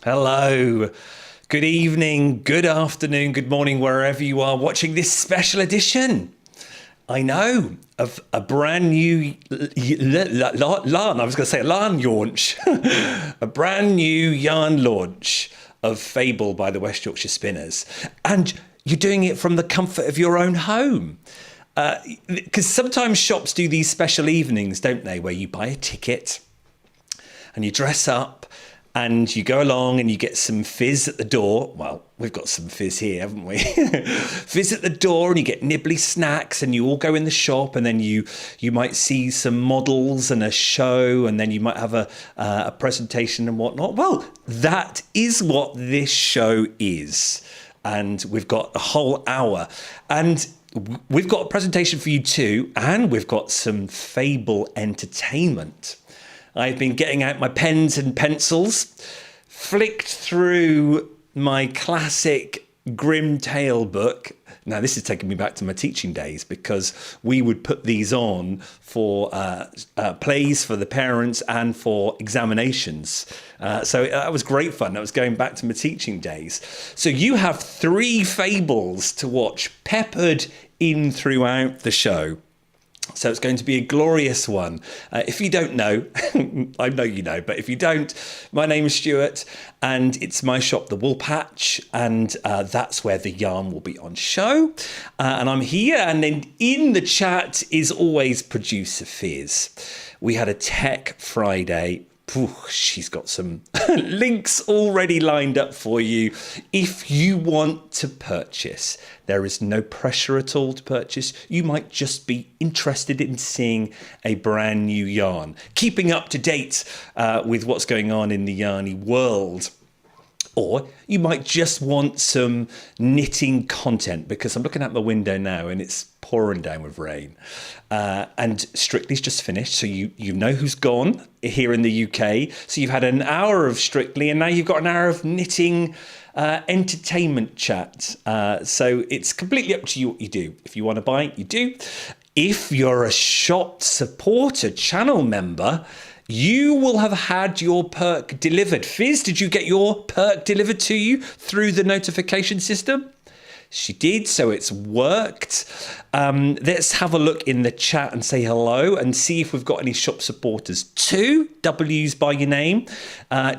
Hello, good evening, good afternoon, good morning, wherever you are watching this special edition. I know, of a brand new LAN, I was going to say LAN launch, a brand new yarn launch of Fable by the West Yorkshire Spinners. And you're doing it from the comfort of your own home. Because sometimes shops do these special evenings, don't they, where you buy a ticket and you dress up and you go along and you get some fizz at the door. Well, we've got some fizz here, haven't we? Fizz at the door, and you get nibbly snacks, and you all go in the shop, and then you might see some models and a show, and then you might have a presentation and whatnot. Well, that is what this show is. And we've got a whole hour. And we've got a presentation for you too, and we've got some Fable entertainment. I've been getting out my pens and pencils, flicked through my classic Grim Tale book. Now, this is taking me back to my teaching days, because we would put these on for plays for the parents and for examinations. So that was great fun. That was going back to my teaching days. So you have 3 fables to watch, peppered in throughout the show. So it's going to be a glorious one. If you don't know, I know you know, but if you don't, my name is Stuart, and it's my shop, the Woolpatch, and that's where the yarn will be on show. And I'm here, and then in the chat is always producer Fizz. We had a Tech Friday. She's got some links already lined up for you. If you want to purchase, there is no pressure at all to purchase. You might just be interested in seeing a brand new yarn, keeping up to date with what's going on in the yarny world. Or you might just want some knitting content, because I'm looking out the window now and it's pouring down with rain. And Strictly's just finished, so you know who's gone here in the UK. So you've had an hour of Strictly, and now you've got an hour of knitting entertainment chat. So it's completely up to you what you do. If you want to buy it, you do. If you're a shop supporter channel member, you will have had your perk delivered. Fizz, did you get your perk delivered to you through the notification system? She did, so it's worked. Let's have a look in the chat and say hello and see if we've got any shop supporters. 2 W's by your name.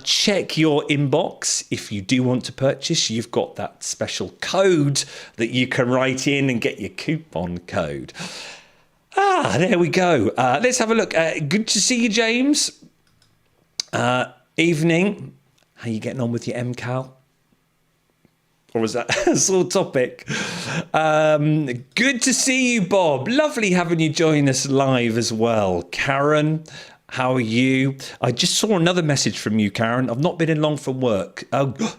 Check your inbox. If you do want to purchase, you've got that special code that you can write in and get your coupon code. There we go. Let's have a look. Good to see you, James. Evening. How you getting on with your MCAL? Or was that a sore topic? Good to see you, Bob. Lovely having you join us live as well. Karen, how are you? I just saw another message from you, Karen. I've not been in long from work. Oh,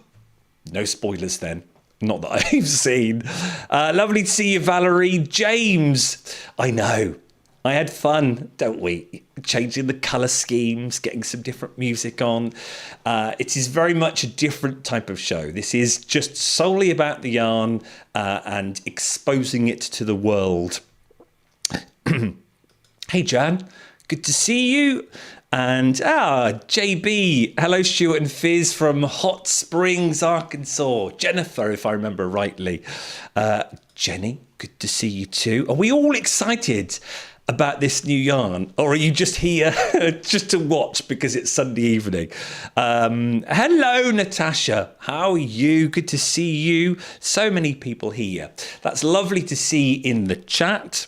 no spoilers then. Not that I've seen. Lovely to see you, Valerie. James, I know. I had fun, don't we? Changing the colour schemes, getting some different music on. It is very much a different type of show. This is just solely about the yarn and exposing it to the world. Hey, Jan. Good to see you. And JB, hello Stuart and Fizz from Hot Springs, Arkansas. Jennifer, if I remember rightly. Jenny, good to see you too. Are we all excited about this new yarn, or are you just here just to watch because it's Sunday evening? Hello Natasha, how are you? Good to see you. So many people here. That's lovely to see in the chat.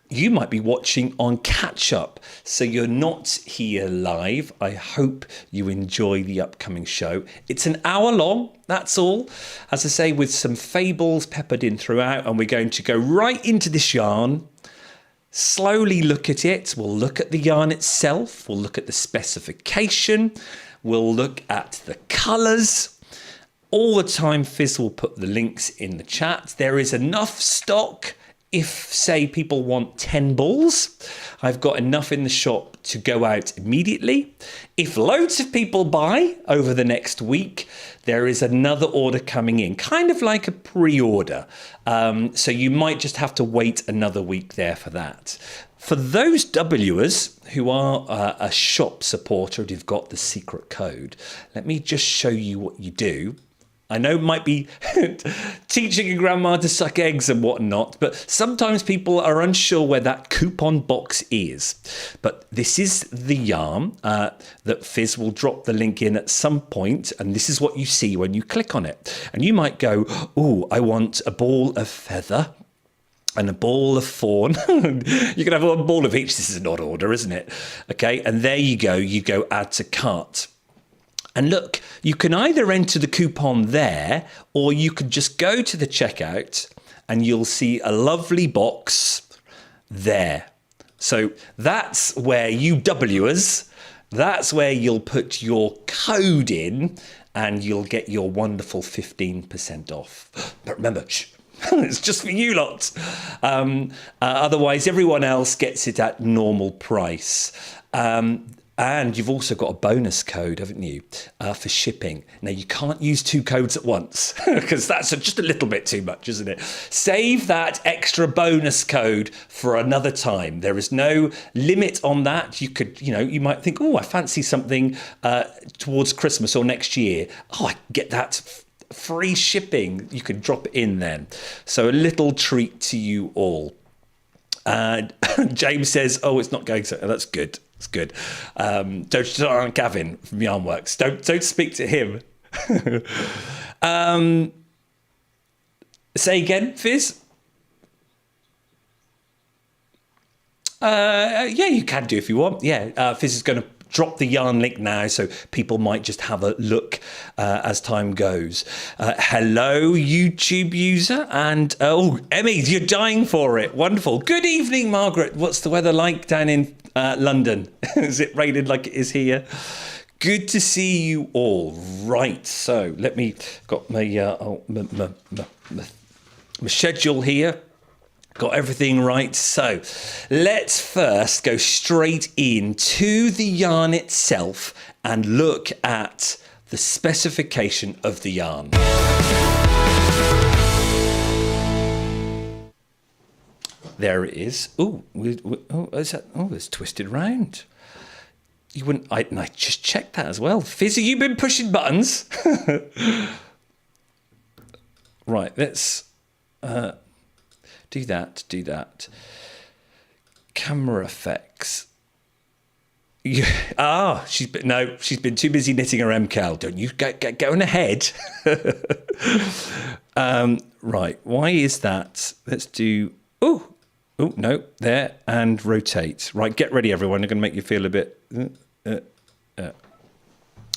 You might be watching on catch up, so you're not here live. I hope you enjoy the upcoming show. It's an hour long, that's all. As I say, with some fables peppered in throughout, and we're going to go right into this yarn, slowly look at it. We'll look at the yarn itself. We'll look at the specification. We'll look at the colours. All the time, Fizz will put the links in the chat. There is enough stock. If, say, people want 10 balls, I've got enough in the shop to go out immediately. If loads of people buy over the next week, there is another order coming in, kind of like a pre-order. So you might just have to wait another week there for that. For those Wers who are a shop supporter and who've got the secret code, let me just show you what you do. I know it might be teaching your grandma to suck eggs and whatnot, but sometimes people are unsure where that coupon box is. But this is the yarn that Fizz will drop the link in at some point, and this is what you see when you click on it. And you might go, oh, I want a ball of feather and a ball of fawn. You can have one ball of each. This is an odd order, isn't it? Okay, and there you go add to cart. And look, you can either enter the coupon there, or you could just go to the checkout and you'll see a lovely box there. So that's where you Wers, that's where you'll put your code in and you'll get your wonderful 15% off. But remember, it's just for you lot. Otherwise, everyone else gets it at normal price. And you've also got a bonus code, haven't you, for shipping. Now, you can't use 2 codes at once because that's just a little bit too much, isn't it? Save that extra bonus code for another time. There is no limit on that. You could, you might think, oh, I fancy something towards Christmas or next year. Oh, I get that free shipping. You could drop it in then. So a little treat to you all. And James says, oh, it's not going so. That's good. It's good. Don't Gavin from Yarnworks. Don't speak to him. Say again, Fizz. Yeah, you can do if you want. Yeah, Fizz is going to drop the yarn link now, so people might just have a look as time goes. Hello, YouTube user, and Emmy, you're dying for it. Wonderful. Good evening, Margaret. What's the weather like down in London? Is it raining like it is here? Good to see you all. Right, so let me got my schedule here. Got everything right. So let's first go straight into the yarn itself and look at the specification of the yarn. There it is. Is that? Oh, it's twisted round. You wouldn't. I just checked that as well. Fizzy, you've been pushing buttons. Right. Let's. Do that. Camera effects. She's been too busy knitting her MCAL. Don't you get going ahead. Right. Why is that? Let's do. Oh no, there, and rotate. Right. Get ready, everyone. I'm going to make you feel a bit.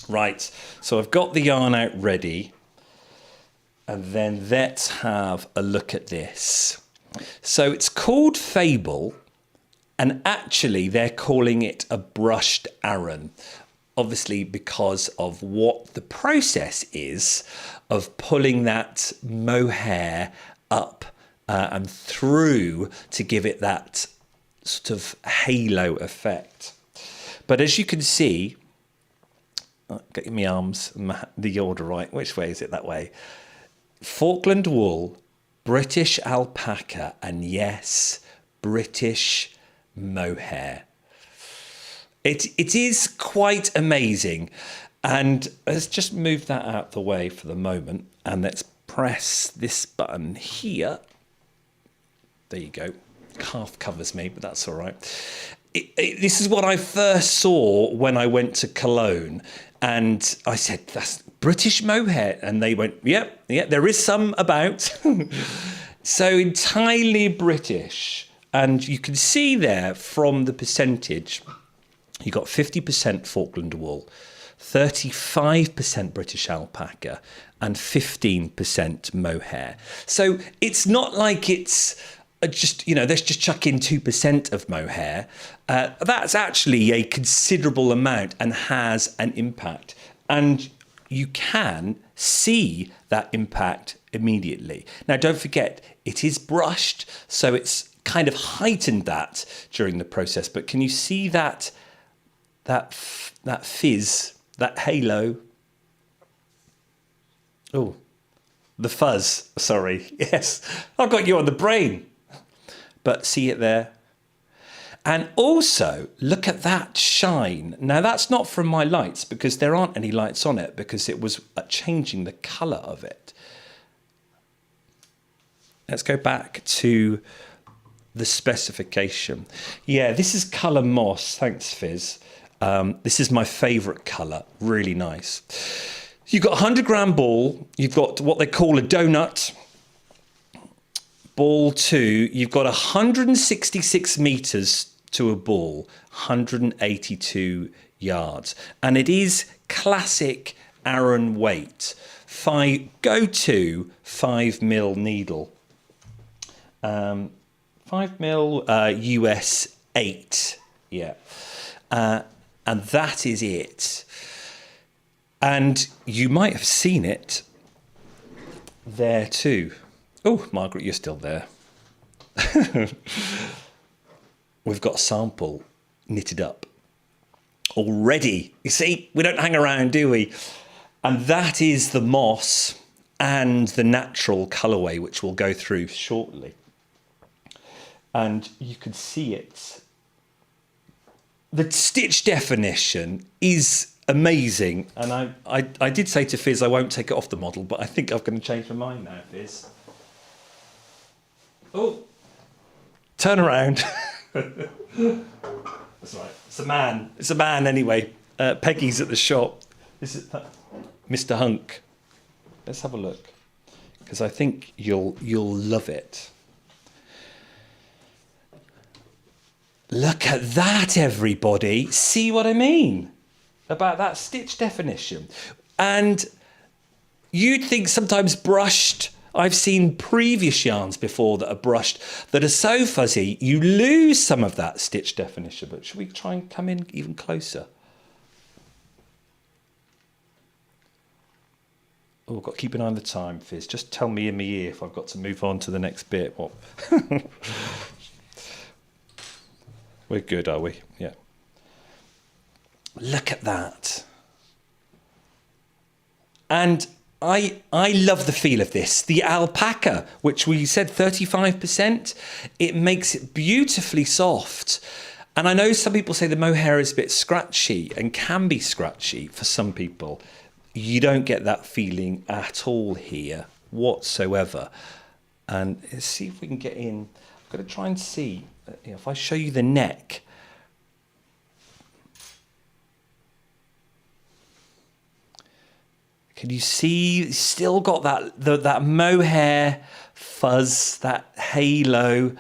Right. So I've got the yarn out ready, and then let's have a look at this. So it's called Fable, and actually they're calling it a brushed Aran, obviously because of what the process is of pulling that mohair up and through to give it that sort of halo effect. But as you can see, get my arms, the order right. Which way is it? That way. Falkland wool, British alpaca, and yes, British mohair. It is quite amazing. And let's just move that out the way for the moment. And let's press this button here. There you go. Half covers me, but that's all right. This is what I first saw when I went to Cologne. And I said, that's British mohair. And they went, yep, there is some about. So entirely British. And you can see there from the percentage, you got 50% Falkland wool, 35% British alpaca, and 15% mohair. So it's not like it's just, let's just chuck in 2% of mohair. That's actually a considerable amount and has an impact. And you can see that impact immediately. Now, don't forget, it is brushed, so it's kind of heightened that during the process. But can you see that fizz, that halo? Oh, the fuzz, sorry. Yes, I've got you on the brain. But see it there? And also, look at that shine. Now, that's not from my lights because there aren't any lights on it because it was changing the colour of it. Let's go back to the specification. Yeah, this is colour moss. Thanks, Fizz. This is my favourite colour. Really nice. You've got a 100-gram ball. You've got what they call a donut. Ball 2. You've got 166 metres to a ball. 182 yards. And it is classic Aran weight. Go-to 5mm needle. 5mm US 8. Yeah. And that is it. And you might have seen it there too. Oh, Margaret, you're still there. We've got a sample knitted up already. You see, we don't hang around, do we? And that is the moss and the natural colourway, which we'll go through shortly. And you can see it. The stitch definition is amazing. And I did say to Fizz I won't take it off the model, but I think I'm going to change my mind now, Fizz. Oh, turn around. That's right. It's a man. It's a man anyway. Peggy's at the shop. This is Mr. Hunk. Let's have a look, because I think you'll love it. Look at that, everybody. See what I mean about that stitch definition? And you'd think sometimes brushed, I've seen previous yarns before that are brushed that are so fuzzy, you lose some of that stitch definition. But should we try and come in even closer? Oh, I've got to keep an eye on the time, Fizz. Just tell me in my ear if I've got to move on to the next bit. What? We're good, are we? Yeah. Look at that. And I love the feel of this. The alpaca, which we said 35%, it makes it beautifully soft. And I know some people say the mohair is a bit scratchy and can be scratchy for some people. You don't get that feeling at all here whatsoever. And let's see if we can get in. I'm going to try and see if I show you the neck. Can you see? Still got that mohair fuzz, that halo.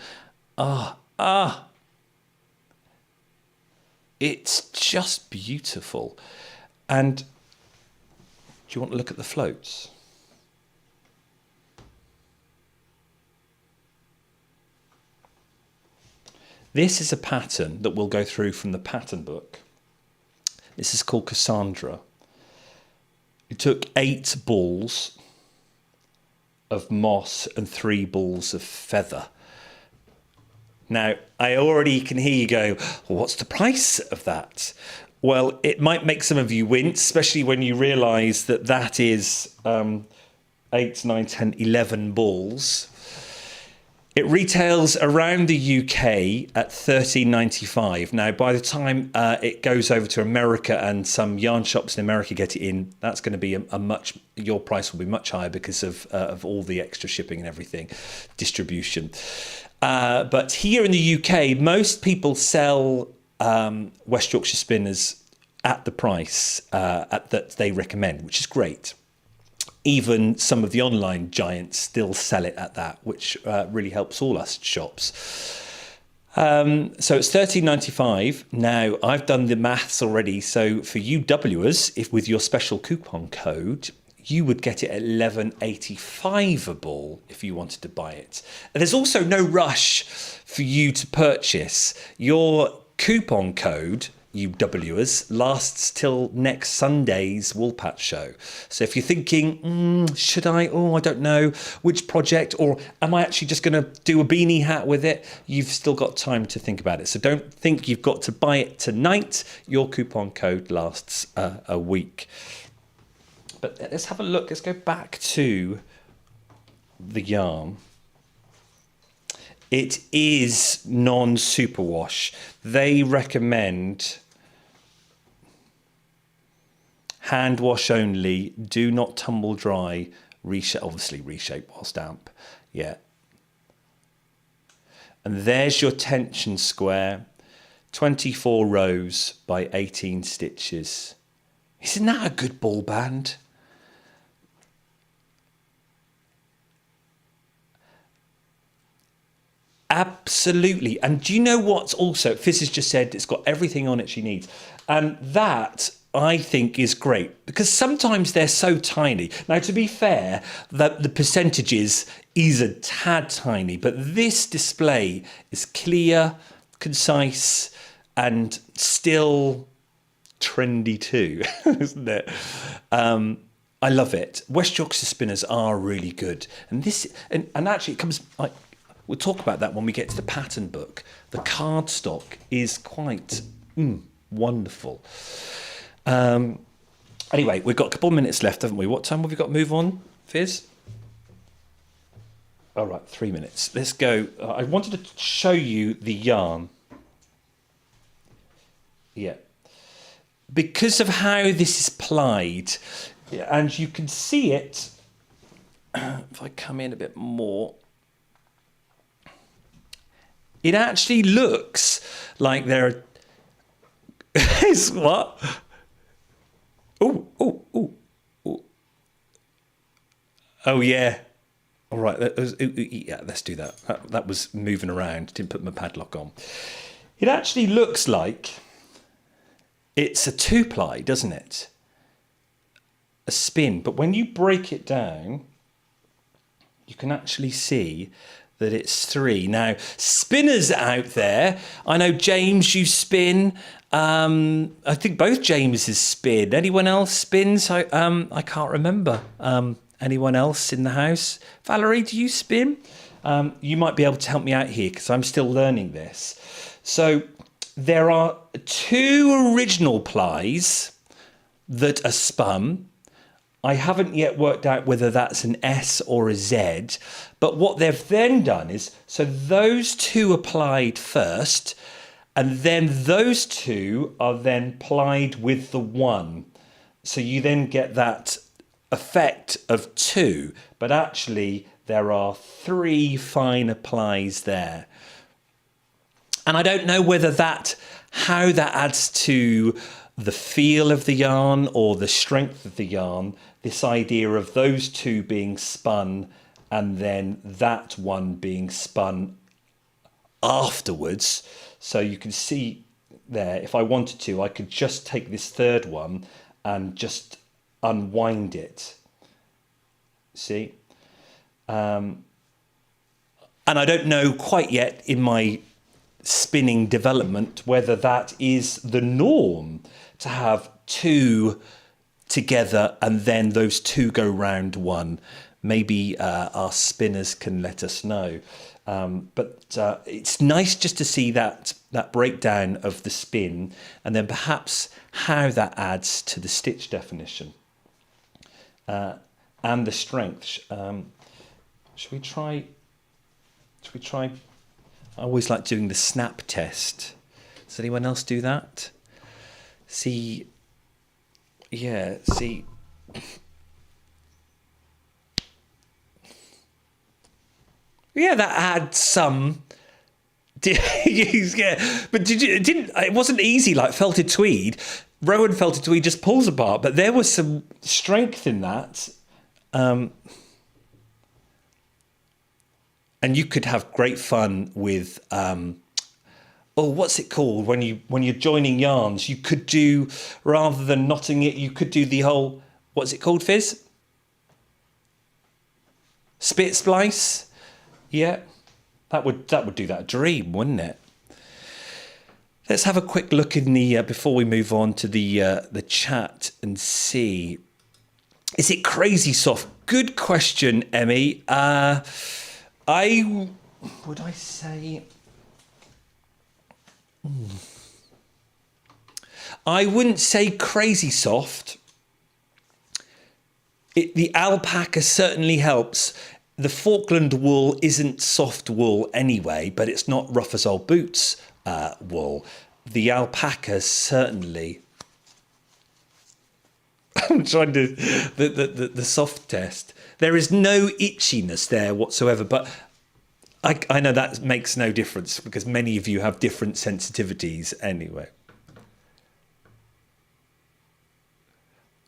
It's just beautiful. And do you want to look at the floats? This is a pattern that we'll go through from the pattern book. This is called Cassandra. It took 8 balls of moss and 3 balls of feather. Now, I already can hear you go, well, what's the price of that? Well, it might make some of you wince, especially when you realise that that is 8, 9, 10, 11 balls. It retails around the UK at $13.95. Now, by the time it goes over to America and some yarn shops in America get it in, that's going to be your price will be much higher because of all the extra shipping and everything, distribution. But here in the UK, most people sell West Yorkshire spinners at the price that they recommend, which is great. Even some of the online giants still sell it at that, which really helps all us shops. So it's $13.95. Now, I've done the maths already. So for you Wers, if with your special coupon code, you would get it at $11.85 a ball if you wanted to buy it. And there's also no rush for you to purchase. Your coupon code, you Wers, lasts till next Sunday's Woolpatch show. So if you're thinking, should I? Oh, I don't know which project, or am I actually just going to do a beanie hat with it? You've still got time to think about it. So don't think you've got to buy it tonight. Your coupon code lasts a week. But let's have a look. Let's go back to the yarn. It is non-superwash. They recommend hand wash only. Do not tumble dry. Reshape, obviously reshape whilst damp. Yeah. And there's your tension square. 24 rows by 18 stitches. Isn't that a good ball band? Absolutely. And do you know what's also, Fizz has just said it's got everything on it she needs. And that I think is great because sometimes they're so tiny. Now, to be fair, the percentages is a tad tiny, but this display is clear, concise, and still trendy too, isn't it? I love it. West Yorkshire spinners are really good. And this, and actually it comes, like, we'll talk about that when we get to the pattern book. The cardstock is quite wonderful. Anyway, we've got a couple of minutes left, haven't we? What time have we got to move on, Fizz? All right, 3 minutes. Let's go. I wanted to show you the yarn. Yeah. Because of how this is plied, and you can see it, if I come in a bit more, it actually looks like there is what? Oh, yeah. All right. Yeah, let's do that. That was moving around. Didn't put my padlock on. It actually looks like it's a 2-ply, doesn't it? A spin. But when you break it down, you can actually see that it's 3. Now, spinners out there, I know James, you spin. I think both Jameses spin. Anyone else spins? I can't remember. Anyone else in the house? Valerie, do you spin? You might be able to help me out here because I'm still learning this. So there are 2 original plies that are spun. I haven't yet worked out whether that's an S or a Z, but what they've then done is, so those 2 applied first, and then those 2 are then plied with the 1. So you then get that effect of 2, but actually there are 3 fine applies there. And I don't know whether how that adds to the feel of the yarn or the strength of the yarn, this idea of those 2 being spun and then that one being spun afterwards. So you can see there, if I wanted to, I could just take this 3rd one and just unwind it. See? And I don't know quite yet in my spinning development whether that is the norm to have 2 together and then those 2 go round 1. Maybe our spinners can let us know. But it's nice just to see that breakdown of the spin and then perhaps how that adds to the stitch definition and the strength. Should we try? I always like doing the snap test. Does anyone else do that? See. Yeah, see. Yeah, that had some. Yeah, but it wasn't easy like felted tweed. Rowan felted tweed just pulls apart, but there was some strength in that. And you could have great fun with what's it called when you're joining yarns? You could do, rather than knotting it, you could do the whole, what's it called, Fizz? Spit splice? Yeah. That would do that dream, wouldn't it? Let's have a quick look in the before we move on to the chat and see. Is it crazy soft? Good question, Emmy. Would I say? I wouldn't say crazy soft. The alpaca certainly helps. the Falkland wool isn't soft wool anyway, but it's not rough as old boots wool. The alpaca certainly. I'm trying to the soft test. There is no itchiness there whatsoever, but I know that makes no difference because many of you have different sensitivities anyway.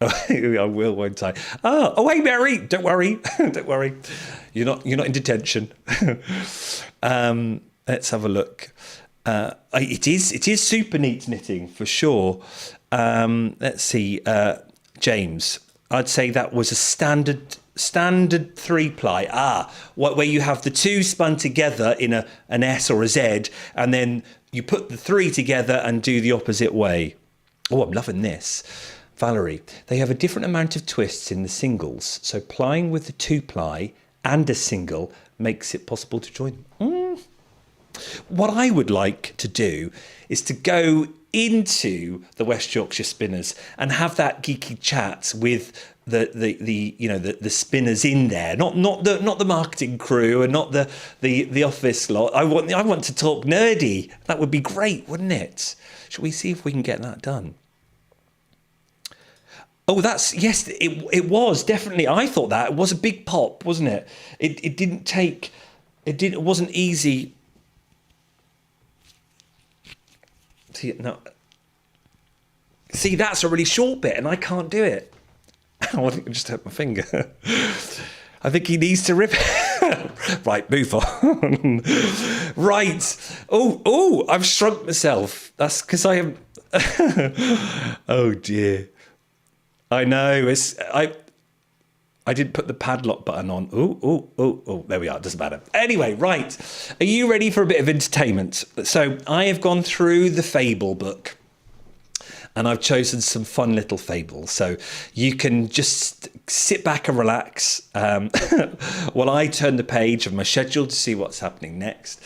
I will, won't I? Oh, hey, Mary! Don't worry, don't worry. You're not in detention. Let's have a look. It is super neat knitting for sure. Let's see, James. I'd say that was a standard 3-ply. Where you have the 2 spun together in an S or a Z, and then you put the 3 together and do the opposite way. Oh, I'm loving this. Valerie, they have a different amount of twists in the singles, so plying with the 2-ply and a single makes it possible to join. What I would like to do is to go into the West Yorkshire Spinners and have that geeky chat with the spinners in there, not the marketing crew and not the office lot. I want to talk nerdy. That would be great, wouldn't it? Shall we see if we can get that done? Oh, yes, it was definitely. I thought that it was a big pop, wasn't it? It wasn't easy. See, that's a really short bit, and I can't do it. Oh, I think I just hurt my finger. I think he needs to rip it. Right, move on. Right. Oh, I've shrunk myself. That's because I am. Oh dear. I know. I didn't put the padlock button on. Oh, there we are. Doesn't matter. Anyway, right. Are you ready for a bit of entertainment? So I have gone through the Fable book and I've chosen some fun little fables. So you can just sit back and relax while I turn the page of my schedule to see what's happening next.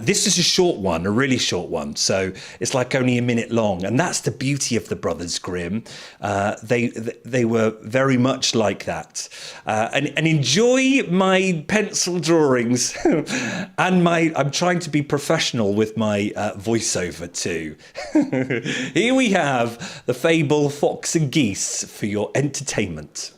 This is a short one, a really short one. So it's like only a minute long. And that's the beauty of the Brothers Grimm. They were very much like that. And enjoy my pencil drawings. And I'm trying to be professional with my voiceover too. Here we have the fable Fox and Geese for your entertainment.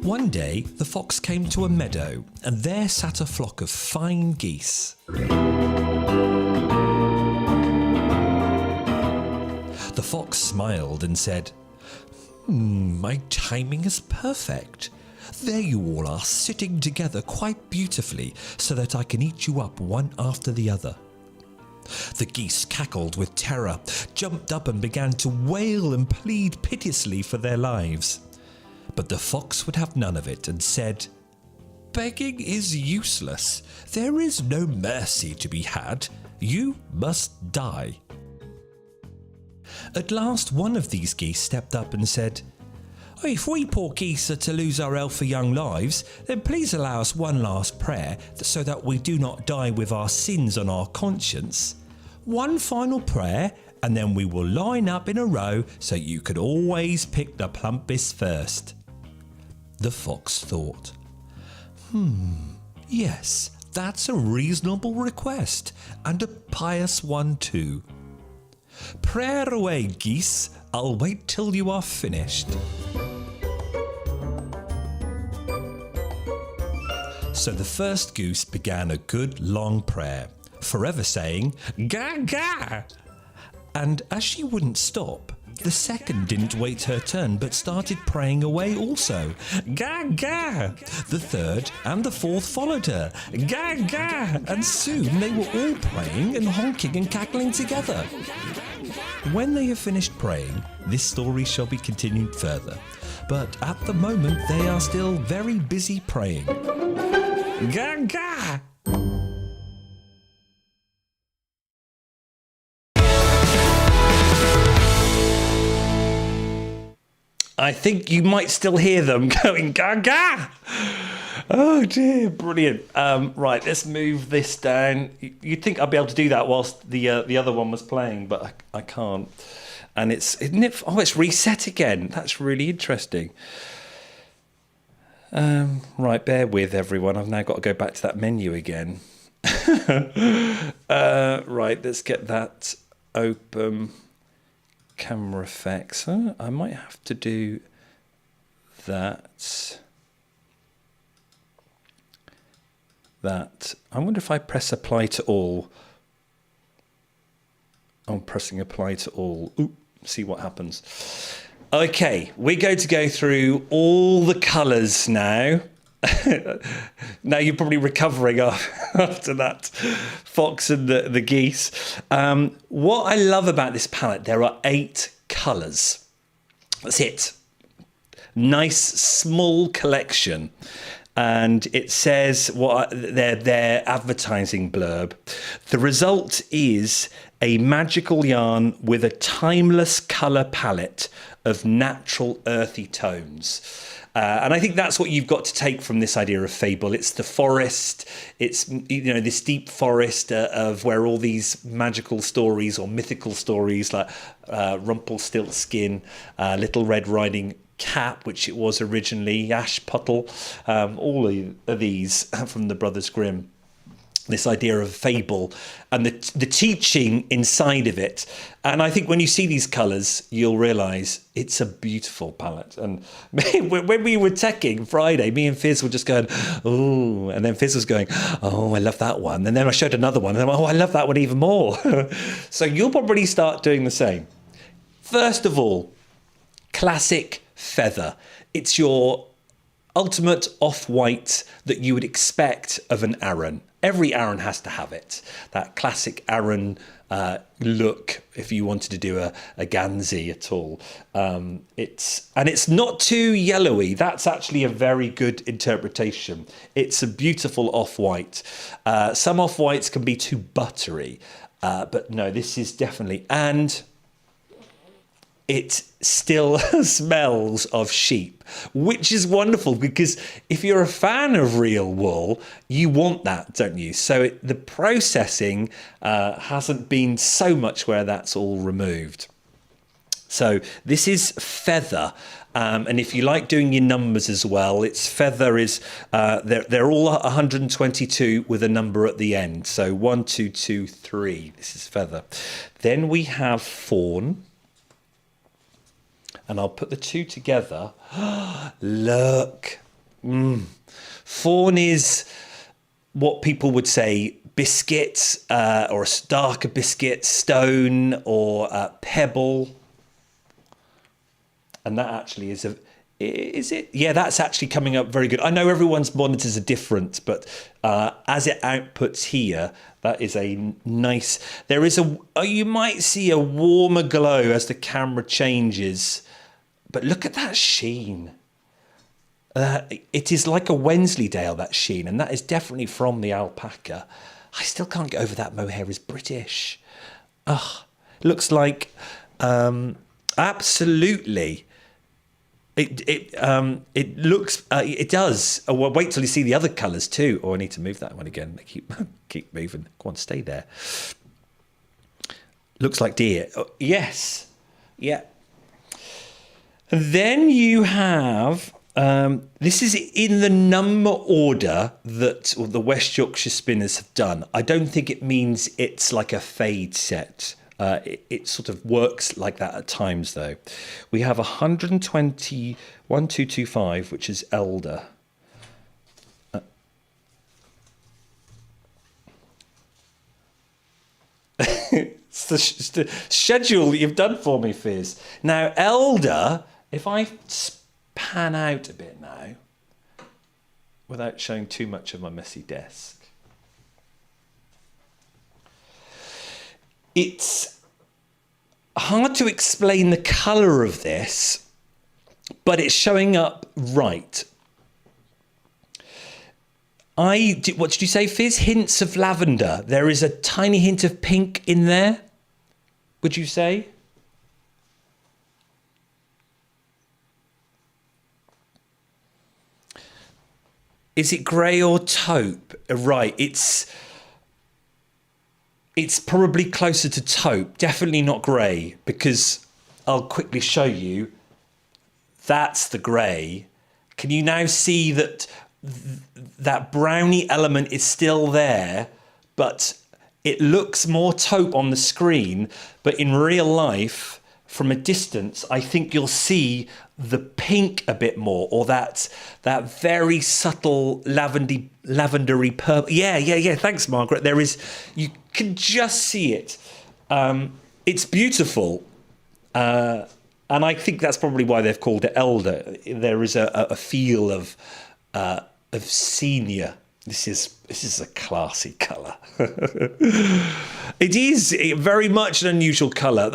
One day, the fox came to a meadow, and there sat a flock of fine geese. The fox smiled and said, my timing is perfect. There you all are, sitting together quite beautifully, so that I can eat you up one after the other. The geese cackled with terror, jumped up and began to wail and plead piteously for their lives. But the fox would have none of it and said, begging is useless. There is no mercy to be had. You must die. At last one of these geese stepped up and said, if we poor geese are to lose our healthy young lives, then please allow us one last prayer so that we do not die with our sins on our conscience. One final prayer, and then we will line up in a row so you can always pick the plumpest first. The fox thought, yes, that's a reasonable request, and a pious one too. Prayer away, geese, I'll wait till you are finished. So the first goose began a good long prayer, forever saying, ga ga. And as she wouldn't stop, the second didn't wait her turn but started praying away also. Ga ga! The third and the fourth followed her. Ga ga! And soon they were all praying and honking and cackling together. When they have finished praying, this story shall be continued further. But at the moment they are still very busy praying. Ga ga! I think you might still hear them going ga ga. Oh dear, brilliant. Right, let's move this down. You'd think I'd be able to do that whilst the other one was playing, but I can't. And isn't it? Oh, it's reset again. That's really interesting. Right, bear with everyone. I've now got to go back to that menu again. Right, let's get that open. Camera effects. I might have to do that. I wonder if I press apply to all. I'm pressing apply to all. Ooh, see what happens. Okay, we're going to go through all the colours now. Now you're probably recovering after that Fox and the Geese. What I love about this palette, there are 8 colours. That's it. Nice small collection. And it says what their advertising blurb. The result is a magical yarn with a timeless colour palette of natural earthy tones. And I think that's what you've got to take from this idea of Fable. It's the forest. It's, you know, this deep forest of where all these magical stories or mythical stories like Rumpelstiltskin, Little Red Riding Cap, which it was originally, Ashputtel, all of these from the Brothers Grimm. This idea of fable and the teaching inside of it. And I think when you see these colours, you'll realise it's a beautiful palette. And when we were teching Friday, me and Fizz were just going, oh, and then Fizz was going, oh, I love that one. And then I showed another one, and I went, oh, I love that one even more. So you'll probably start doing the same. First of all, classic feather. It's your ultimate off-white that you would expect of an Aran. Every Aran has to have it. That classic Aran look, if you wanted to do a Ganzi at all. It's not too yellowy. That's actually a very good interpretation. It's a beautiful off-white. Some off-whites can be too buttery, but no, this is definitely... And it still smells of sheep, which is wonderful, because if you're a fan of real wool, you want that, don't you? So the processing hasn't been so much where that's all removed. So this is feather. And if you like doing your numbers as well, it's feather is, they're all 122 with a number at the end. So 1, 2, 2, 3, this is feather. Then we have fawn. And I'll put the two together. Look. Fawn is what people would say biscuit, or a darker biscuit, stone, or pebble. And that actually is is it? Yeah, that's actually coming up very good. I know everyone's monitors are different, but as it outputs here, that is a nice... There is you might see a warmer glow as the camera changes. But look at that sheen. It is like a Wensleydale, that sheen, and that is definitely from the alpaca. I still can't get over that mohair is British. Ugh, looks like absolutely. It looks. It does. Oh, well, wait till you see the other colours too. Oh, I need to move that one again. They keep moving. Go on, stay there. Looks like deer. Oh, yes. Yeah. Then you have, this is in the number order that the West Yorkshire spinners have done. I don't think it means it's like a fade set. It sort of works like that at times, though. We have 120, 1225, which is elder. It's the schedule that you've done for me, Fizz. Now, elder... If I pan out a bit now, without showing too much of my messy desk, it's hard to explain the colour of this, but it's showing up right. What did you say, Fizz? Hints of lavender. There is a tiny hint of pink in there, would you say? Is it grey or taupe? Right, it's probably closer to taupe. Definitely not grey, because I'll quickly show you. That's the grey. Can you now see that that browny element is still there, but it looks more taupe on the screen, but in real life, from a distance, I think you'll see the pink a bit more, or that very subtle lavendery purple. Yeah. Thanks, Margaret. You can just see it. It's beautiful. And I think that's probably why they've called it Elder. There is a feel of senior. This is a classy colour. It is very much an unusual colour.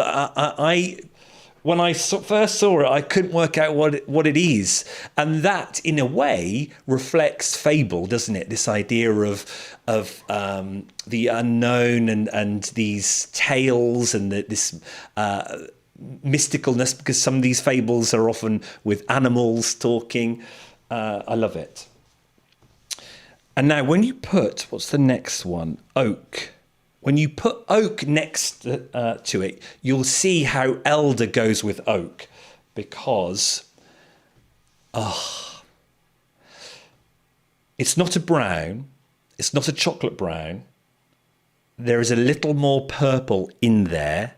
When I first saw it, I couldn't work out what it is, and that in a way reflects Fable, doesn't it? This idea of the unknown and these tales and this mysticalness, because some of these fables are often with animals talking. I love it. And now when you put, what's the next one? Oak. When you put oak next to it, you'll see how elder goes with oak, because it's not a brown, it's not a chocolate brown. There is a little more purple in there.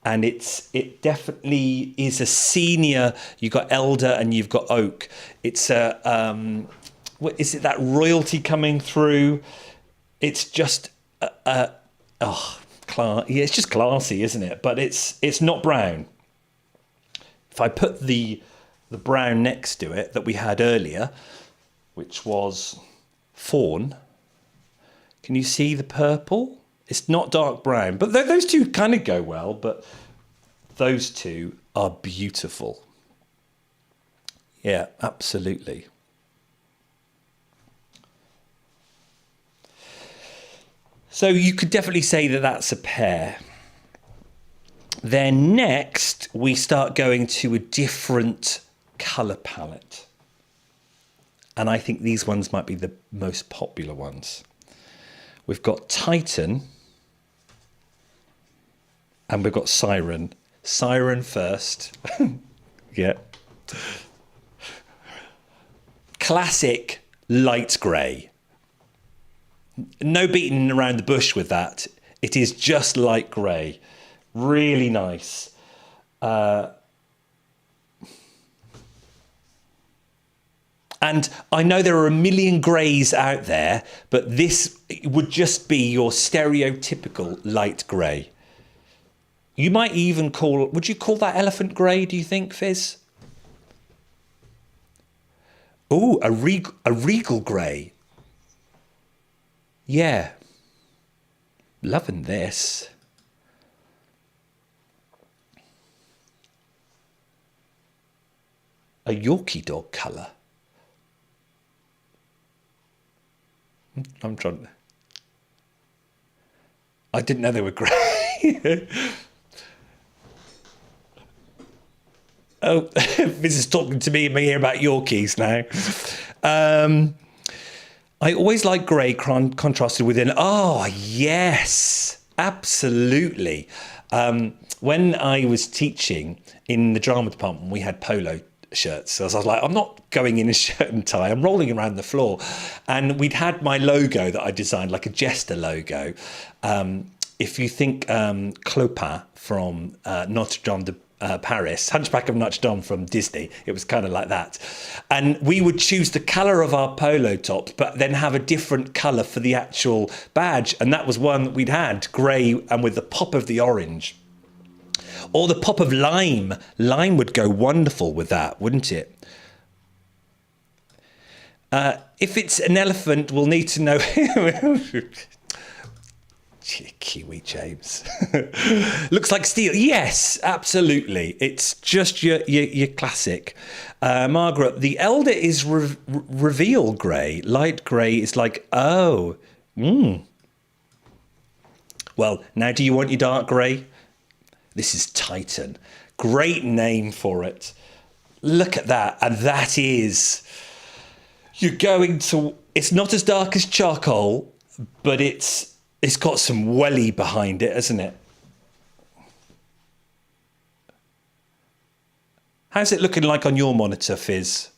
And it definitely is a senior. You've got elder and you've got oak. It's what is it, that royalty coming through? It's just it's just classy, isn't it? But it's not brown. If I put the brown next to it that we had earlier, which was fawn, can you see the purple? It's not dark brown, but those two kind of go well, but those two are beautiful. Yeah, absolutely. So you could definitely say that that's a pair. Then next, we start going to a different colour palette. And I think these ones might be the most popular ones. We've got Titan. And we've got Siren. Siren first. Yeah. Classic light grey. No beating around the bush with that. It is just light grey. Really nice. And I know there are a million greys out there, but this would just be your stereotypical light grey. You might even would you call that elephant grey, do you think, Fizz? Oh, a regal grey. Yeah. Loving this. A Yorkie dog colour. I'm trying to... I didn't know they were grey. Oh, this is talking to me here about Yorkies now. I always like grey contrasted with an... Oh, yes, absolutely. When I was teaching in the drama department, we had polo shirts. So I was like, I'm not going in a shirt and tie. I'm rolling around the floor. And we'd had my logo that I designed, like a jester logo. If you think Clopin from Notre Dame de Paris, Hunchback of Notre Dame from Disney, it was kind of like that. And we would choose the colour of our polo tops, but then have a different colour for the actual badge. And that was one that we'd had, grey and with the pop of the orange. Or the pop of lime. Lime would go wonderful with that, wouldn't it? If it's an elephant, we'll need to know... Kiwi James. Looks like steel. Yes, absolutely. It's just your classic. Margaret, the elder is reveal grey. Light grey is like, oh. Well, now do you want your dark grey? This is Titan. Great name for it. Look at that. And that is you're going to, it's not as dark as charcoal, but it's got some welly behind it, hasn't it? How's it looking like on your monitor, Fizz?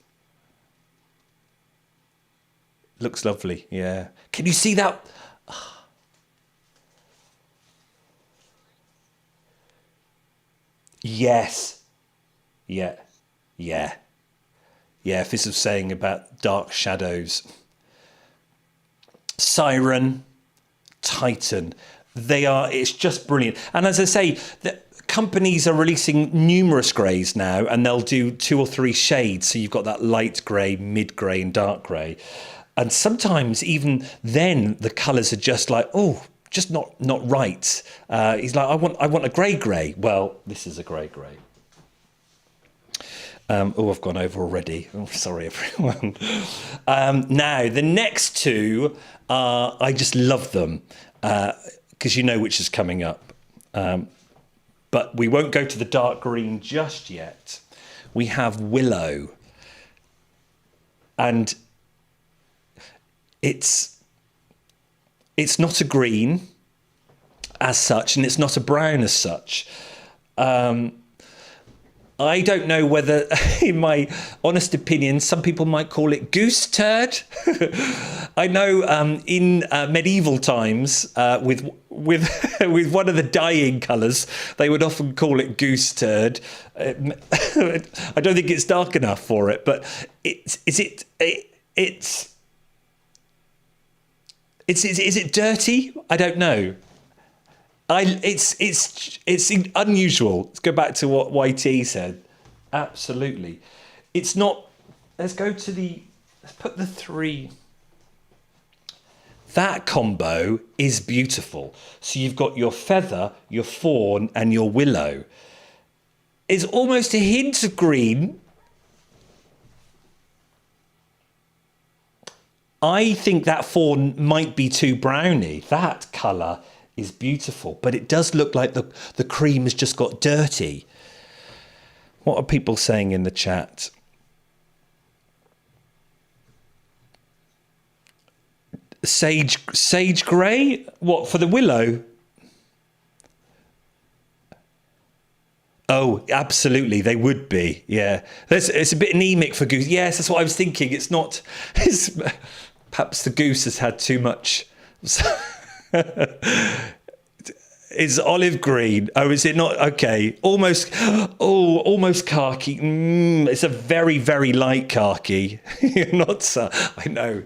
Looks lovely, yeah. Can you see that? Yes. Yeah. Yeah. Yeah, Fizz was saying about dark shadows. Siren, Titan. It's just brilliant. And as I say, the companies are releasing numerous greys now, and they'll do 2 or 3 shades. So you've got that light grey, mid grey and dark grey. And sometimes even then the colours are just like, oh, just not right. He's like, I want a grey. Well, this is a grey. I've gone over already. Oh, sorry, everyone. Now, the next 2, I just love them because you know which is coming up. But we won't go to the dark green just yet. We have Willow. And it's not a green as such, and it's not a brown as such. I don't know whether, in my honest opinion, some people might call it goose turd. I know in medieval times, with with one of the dyeing colours, they would often call it goose turd. I don't think it's dark enough for it, but is it dirty? I don't know. It's unusual. Let's go back to what YT said. Absolutely. It's not. Let's put the 3. That combo is beautiful. So you've got your feather, your fawn, and your willow. It's almost a hint of green. I think that fawn might be too browny. That colour is beautiful, but it does look like the cream has just got dirty. What are people saying in the chat? Sage grey? What, for the willow? Oh, absolutely, they would be. Yeah, it's a bit anemic for goose. Yes, that's what I was thinking. It's not. Perhaps the goose has had too much. It's olive green. Oh, is it not? Okay, almost khaki. It's a very, very light khaki. Not so. I know,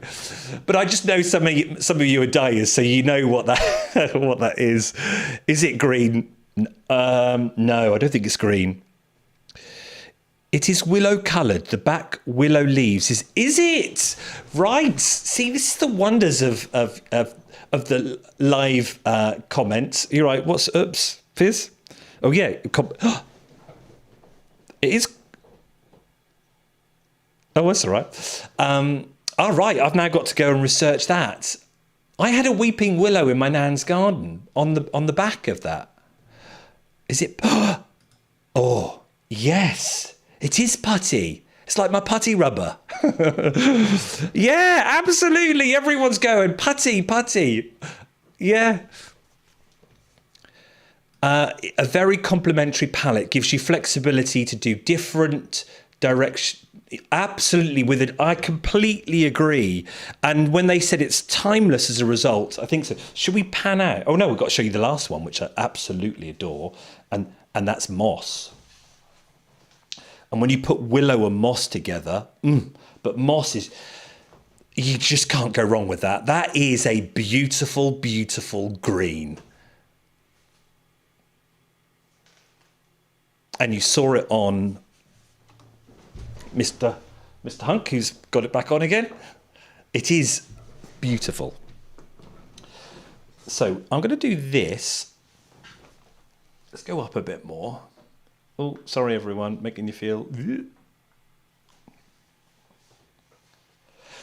but I just know some of you are dyers, so you know what that is. Is it green? No, I don't think it's green. It is willow coloured. The back willow leaves is it right? See, this is the wonders of the live comments. You're right. Oops, Fizz? Oh yeah, it is. Oh, that's all right. All right, I've now got to go and research that. I had a weeping willow in my nan's garden on the back of that. Is it? Oh, yes, it is putty. It's like my putty rubber. Yeah, absolutely. Everyone's going putty. Yeah. A very complementary palette gives you flexibility to do different direction. Absolutely, with it, I completely agree. And when they said it's timeless as a result, I think so. Should we pan out? Oh no, we've got to show you the last one, which I absolutely adore, and that's moss. And when you put willow and moss together, but moss is, you just can't go wrong with that. That is a beautiful, beautiful green. And you saw it on Mr. Hunk, who's got it back on again. It is beautiful. So I'm going to do this. Let's go up a bit more. Oh, sorry, everyone, making you feel.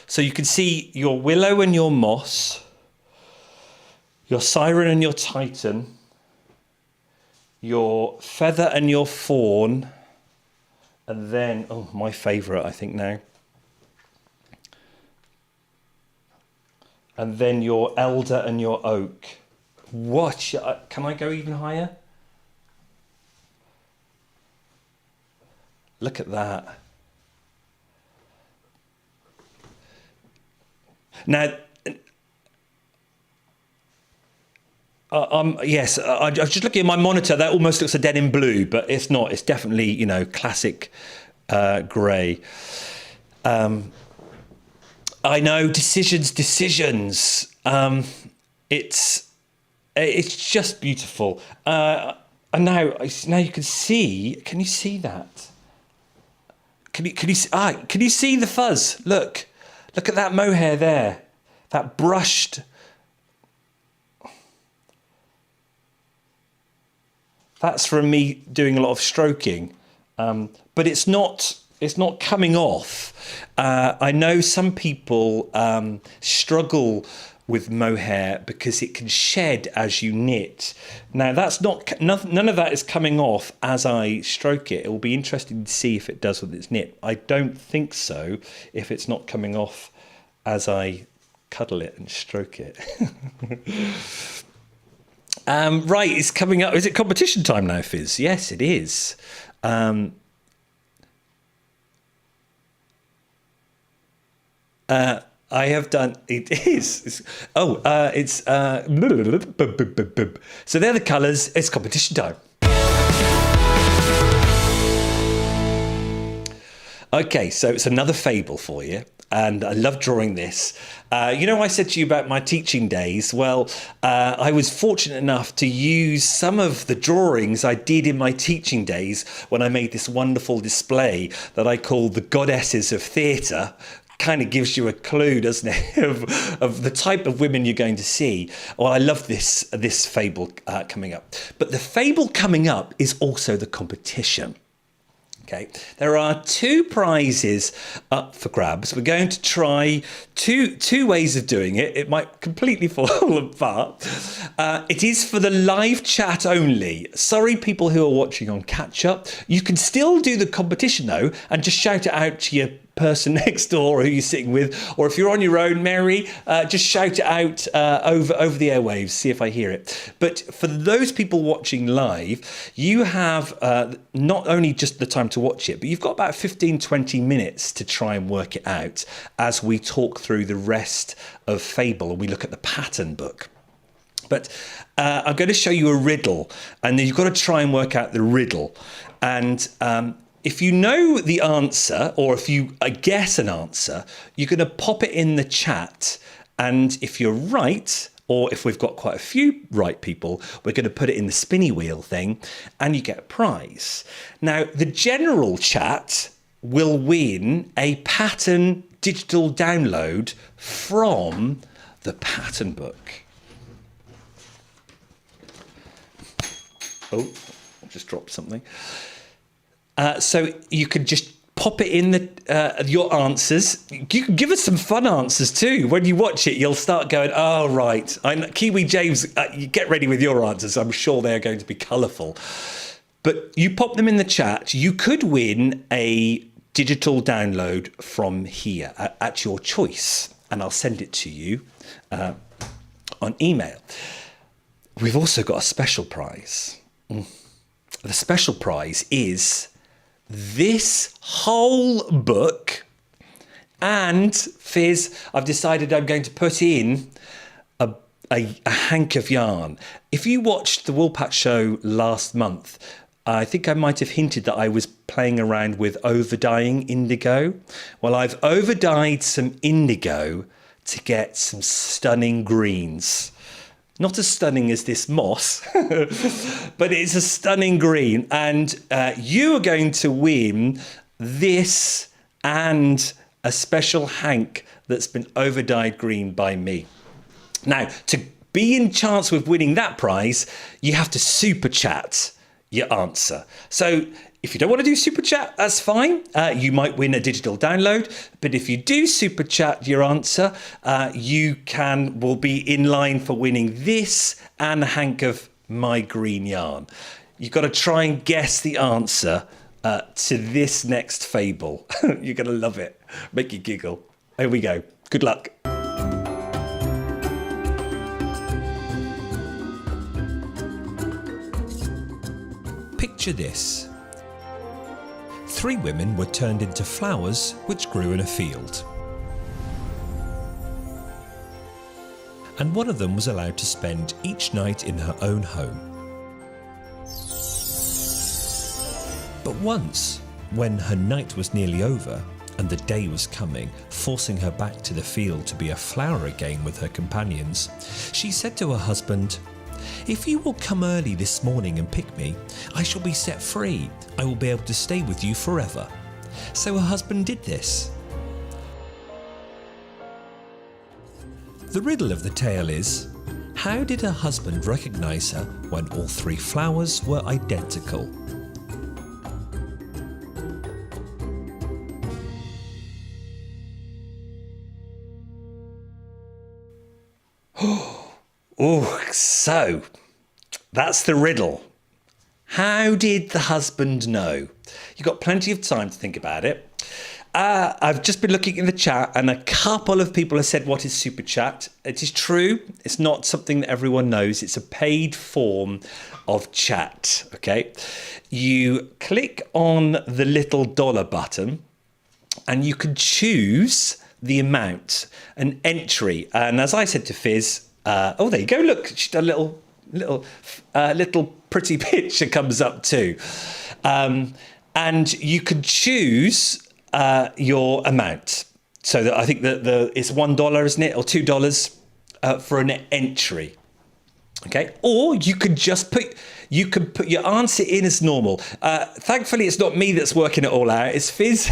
So you can see your willow and your moss, your siren and your titan, your feather and your fawn, and then, oh, my favourite, I think now, And then your elder and your oak. What? Can I go even higher? Look at that. Now, yes, I was just looking at my monitor. That almost looks a denim blue, but it's not. It's definitely, you know, classic grey. I know, decisions. It's just beautiful. And now you can see. Can you see that? Can you see the fuzz? Look at that mohair there. That brushed. That's from me doing a lot of stroking, but it's not coming off. I know some people struggle with mohair because it can shed as you knit. Now that's none of that is coming off as I stroke it. It will be interesting to see if it does with its knit. I don't think so if it's not coming off as I cuddle it and stroke it. Right, it's coming up. Is it competition time now, Fizz? Yes, it is. I have done. It is. So they're the colours. It's competition time. Okay, so it's another fable for you. And I love drawing this. You know, I said to you about my teaching days. Well, I was fortunate enough to use some of the drawings I did in my teaching days when I made this wonderful display that I called the Goddesses of Theatre. Kind of gives you a clue, doesn't it, of the type of women you're going to see. Well, I love this fable coming up. But the fable coming up is also the competition. Okay, there are 2 prizes up for grabs. We're going to try two ways of doing it. It might completely fall apart. It is for the live chat only. Sorry, people who are watching on catch up. You can still do the competition though, and just shout it out to your person next door or who you're sitting with, or if you're on your own, Mary, just shout it out over the airwaves, see if I hear it. But for those people watching live, you have not only just the time to watch it, but you've got about 15-20 minutes to try and work it out as we talk through the rest of Fable and we look at the pattern book. But I'm going to show you a riddle, and then you've got to try and work out the riddle. And if you know the answer, or if you guess an answer, you're going to pop it in the chat. And if you're right, or if we've got quite a few right people, we're going to put it in the spinny wheel thing, and you get a prize. Now, the general chat will win a pattern digital download from the pattern book. Oh, I just dropped something. So you could just pop it in your answers. You can give us some fun answers too. When you watch it, you'll start going, oh, right. Kiwi James, you get ready with your answers. I'm sure they're going to be colourful. But you pop them in the chat. You could win a digital download from here at your choice. And I'll send it to you on email. We've also got a special prize. The special prize is this whole book, and Fizz, I've decided I'm going to put in a hank of yarn. If you watched the Woolpatch show last month, I think I might have hinted that I was playing around with overdying indigo. Well, I've overdyed some indigo to get some stunning greens. Not as stunning as this moss, but it's a stunning green. And you are going to win this and a special hank that's been overdyed green by me. Now, to be in chance with winning that prize, you have to super chat your answer. So if you don't want to do super chat, that's fine. You might win a digital download. But if you do super chat your answer, you will be in line for winning this and a hank of my green yarn. You've got to try and guess the answer to this next fable. You're going to love it. Make you giggle. Here we go. Good luck. Picture this. 3 women were turned into flowers which grew in a field. And one of them was allowed to spend each night in her own home. But once, when her night was nearly over and the day was coming, forcing her back to the field to be a flower again with her companions, she said to her husband, "If you will come early this morning and pick me, I shall be set free. I will be able to stay with you forever." So her husband did this. The riddle of the tale is, how did her husband recognise her when all 3 flowers were identical? Oh, so that's the riddle. How did the husband know? You've got plenty of time to think about it. I've just been looking in the chat and a couple of people have said, what is super chat? It is true. It's not something that everyone knows. It's a paid form of chat. Okay. You click on the little dollar button and you can choose the amount, an entry. And as I said to Fizz, oh, there you go. Look, she's done a little pretty picture comes up too. And you can choose your amount. So that I think that it's $1, isn't it? Or $2 for an entry. Okay. Or you could just put your answer in as normal. Thankfully, it's not me that's working it all out. It's Fizz.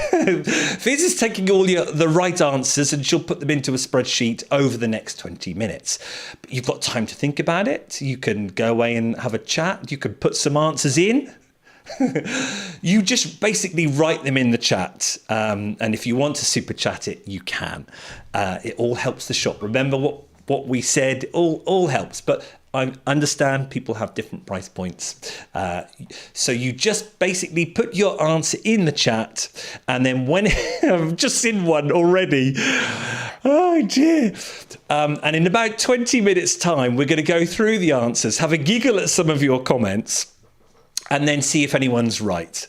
Fizz is taking all the right answers and she'll put them into a spreadsheet over the next 20 minutes. But you've got time to think about it. You can go away and have a chat. You can put some answers in. You just basically write them in the chat. And if you want to super chat it, you can. It all helps the shop. Remember what we said, all helps. But I understand people have different price points. So you just basically put your answer in the chat. And then when I've just seen one already. Oh dear. And in about 20 minutes time, we're going to go through the answers, have a giggle at some of your comments, and then see if anyone's right.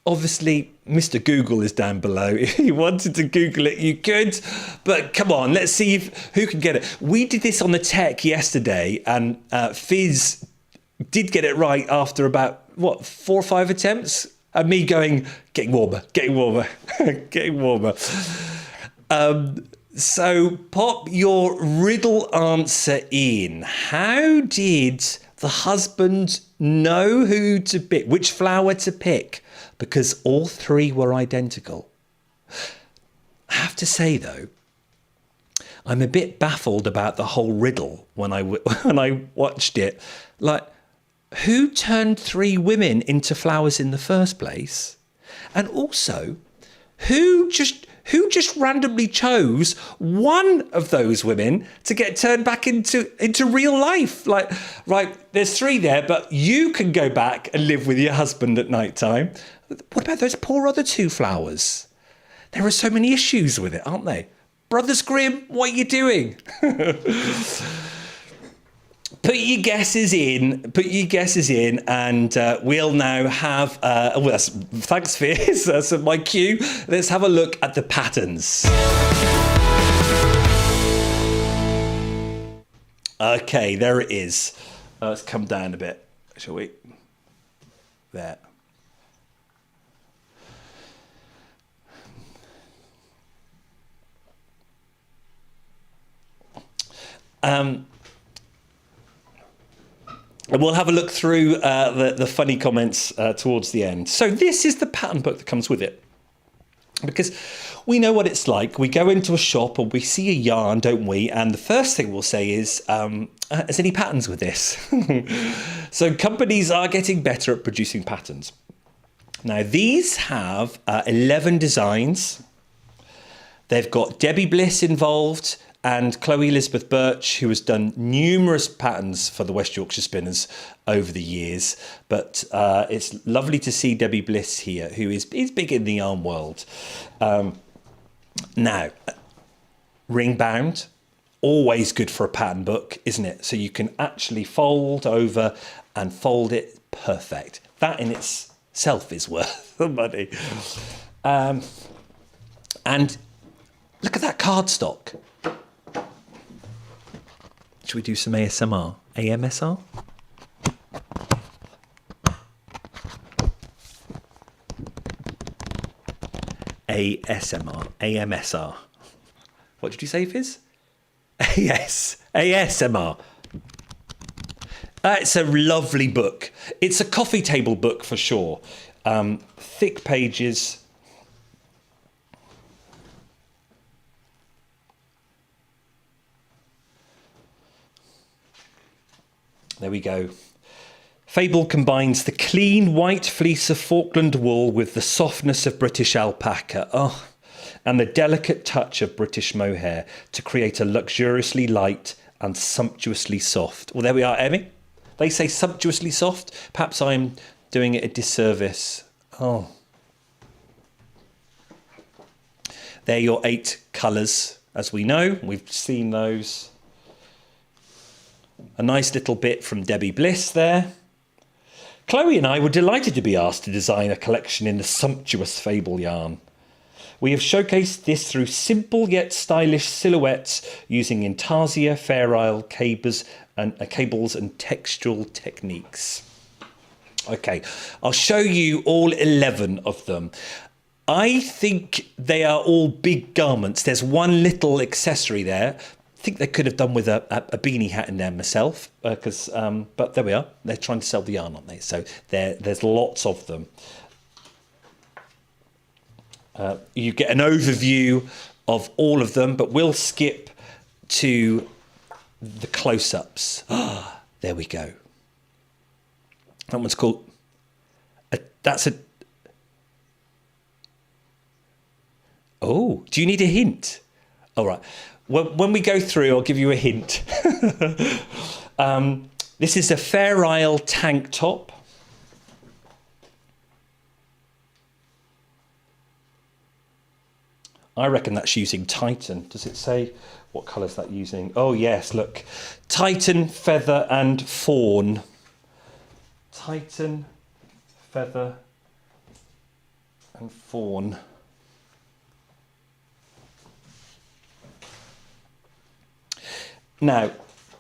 Obviously, Mr. Google is down below. If you wanted to Google it, you could. But come on, let's see who can get it. We did this on the tech yesterday, and Fizz did get it right after about, 4 or 5 attempts? And me going, getting warmer, getting warmer, getting warmer. So pop your riddle answer in. How did the husband know who to pick, which flower to pick? Because all 3 were identical. I have to say, though, I'm a bit baffled about the whole riddle when I watched it. Like, who turned 3 women into flowers in the first place? And also, who just randomly chose one of those women to get turned back into real life? Like, right, there's 3 there, but you can go back and live with your husband at night time. What about those poor other 2 flowers? There are so many issues with it, aren't they? Brothers Grimm, what are you doing? Put your guesses in, and we'll now have, thanks Fizz, that's my cue. Let's have a look at the patterns. Okay, there it is. Let's come down a bit, shall we? There. And we'll have a look through the funny comments towards the end. So this is the pattern book that comes with it. Because we know what it's like. We go into a shop and we see a yarn, don't we? And the first thing we'll say is, is any patterns with this? So companies are getting better at producing patterns. Now these have 11 designs. They've got Debbie Bliss involved, and Chloe Elizabeth Birch, who has done numerous patterns for the West Yorkshire Spinners over the years. But it's lovely to see Debbie Bliss here, who is big in the yarn world. Now, ring bound, always good for a pattern book, isn't it? So you can actually fold over and fold it perfect. That in itself is worth the money. And look at that cardstock. Should we do some ASMR? AMSR? ASMR. AMSR. What did you say, Fizz? ASMR. It's a lovely book. It's a coffee table book for sure. Thick pages. There we go. Fable combines the clean white fleece of Falkland wool with the softness of British alpaca, and the delicate touch of British mohair to create a luxuriously light and sumptuously soft. Well, there we are, Emmy. They say sumptuously soft. Perhaps I'm doing it a disservice. Oh. They're your 8 colours, as we know. We've seen those. A nice little bit from Debbie Bliss there. Chloe and I were delighted to be asked to design a collection in the sumptuous Fable yarn. We have showcased this through simple yet stylish silhouettes using intarsia, Fair Isle, cables and textural techniques. Okay, I'll show you all 11 of them. I think they are all big garments. There's one little accessory there. I think they could have done with a beanie hat in there myself, but there we are. They're trying to sell the yarn, aren't they? So there's lots of them. You get an overview of all of them, but we'll skip to the close-ups. There we go. That one's called... Oh, do you need a hint? All right. Well, when we go through, I'll give you a hint. This is a Fair Isle tank top. I reckon that's using Titan. Does it say what colour is that using? Oh, yes, look. Titan, feather and fawn. Titan, feather and fawn. Now,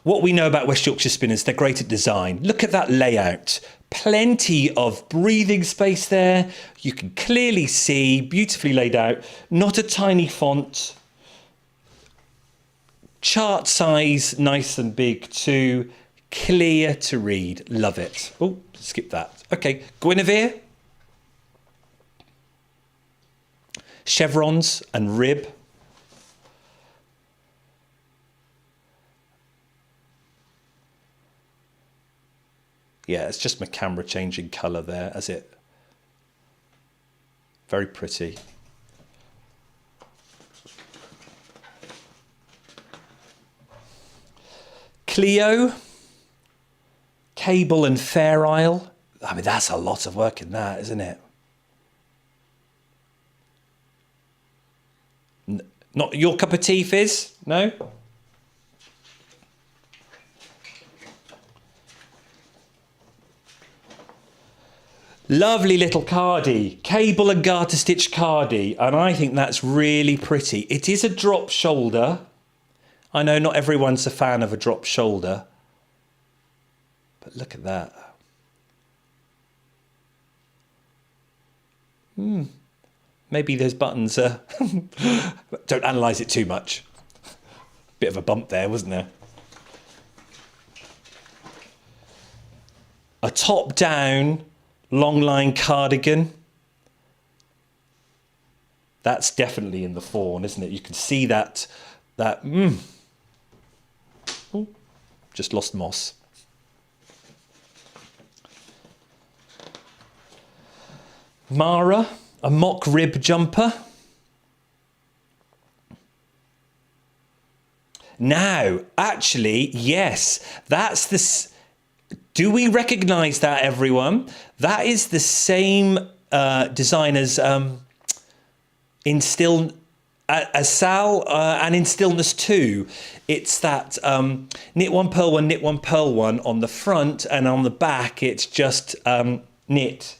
what we know about West Yorkshire Spinners, they're great at design. Look at that layout. Plenty of breathing space there. You can clearly see, beautifully laid out. Not a tiny font. Chart size, nice and big too. Clear to read. Love it. Oh, skip that. Okay, Guinevere. Chevrons and rib. Yeah, it's just my camera changing colour there, as it... Very pretty. Clio, Cable and Fair Isle. I mean, that's a lot of work in that, isn't it? Not your cup of tea, Fizz? No? Lovely little cardie, cable and garter stitch cardie, and I think that's really pretty. It is a drop shoulder. I know not everyone's a fan of a drop shoulder, but look at that. Maybe those buttons are... Don't analyse it too much. Bit of a bump there, wasn't there? A top-down... long line cardigan. That's definitely in the fawn, isn't it? You can see that. Ooh, just lost moss. Mara, a mock rib jumper. Now, actually, yes, that's the... Do we recognise that, everyone? That is the same design as as Sal and in Stillness 2. It's that knit one, purl one on the front, and on the back it's just knit.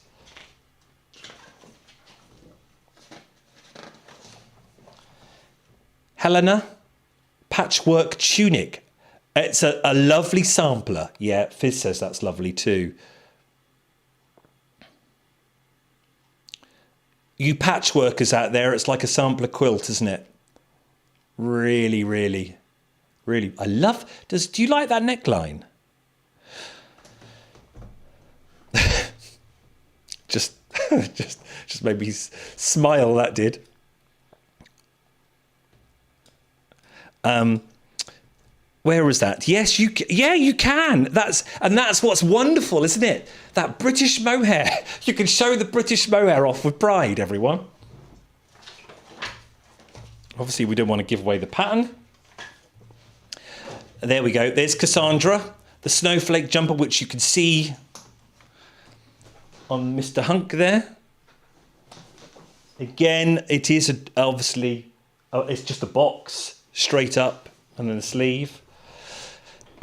Helena, patchwork tunic. It's a lovely sampler. Yeah, Fizz says that's lovely too. You patchworkers out there, it's like a sampler quilt, isn't it? Really, really, really. I love. Do you like that neckline? just made me smile. That did. Where was that? Yes, you can. That's what's wonderful, isn't it? That British mohair. You can show the British mohair off with pride, everyone. Obviously, we don't want to give away the pattern. There we go. There's Cassandra, the snowflake jumper, which you can see on Mr. Hunk there. Again, it is obviously, it's just a box straight up and then a sleeve.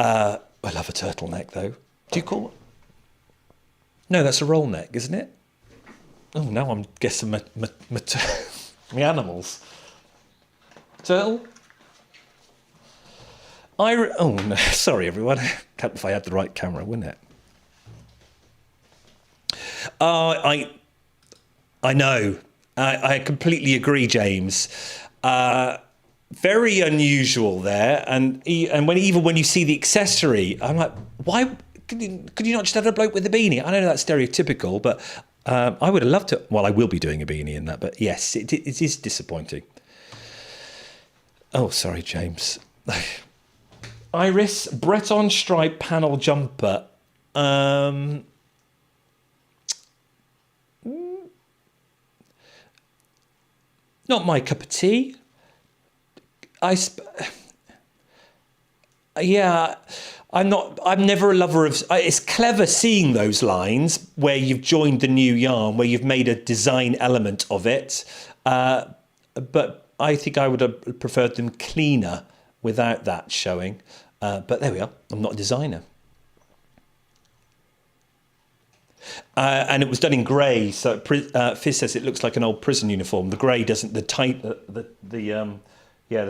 I love a turtleneck though. Do you call it? No, that's a roll neck, isn't it? Oh, now I'm guessing my animals. Turtle? Oh no, sorry everyone. Can't if I had the right camera, wouldn't it? I know. I completely agree, James. Very unusual there, and even when you see the accessory, I'm like, why could you not just have a bloke with a beanie? I know that's stereotypical, but I would have loved to. Well, I will be doing a beanie in that, but yes, it is disappointing. Oh, sorry, James. Iris Breton stripe panel jumper. Not my cup of tea. I'm never a lover of. It's clever seeing those lines where you've joined the new yarn, where you've made a design element of it. But I think I would have preferred them cleaner without that showing. But there we are. I'm not a designer. And it was done in grey, so Fizz says it looks like an old prison uniform. The grey doesn't. The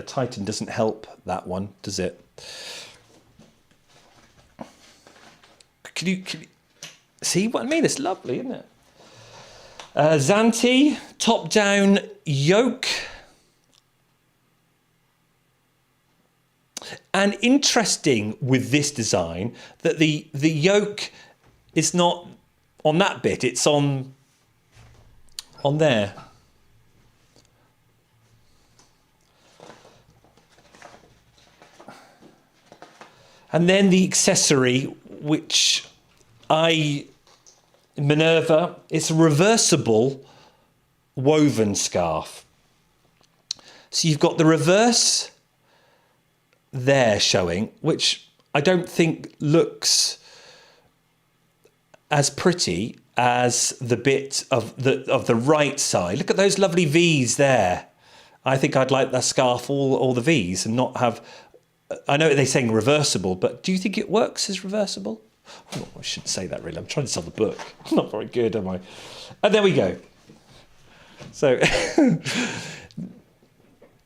Titan doesn't help that one, does it? Can you see what I mean? It's lovely, isn't it? Zanti, top-down yoke. And interesting with this design that the yoke is not on that bit, it's on there. And then the accessory, which Minerva, it's a reversible woven scarf. So you've got the reverse there showing, which I don't think looks as pretty as the bit of the right side. Look at those lovely V's there. I think I'd like that scarf all the V's and not have. I know they're saying reversible, but do you think it works as reversible? Oh, I shouldn't say that really. I'm trying to sell the book. I'm not very good, am I? And there we go. So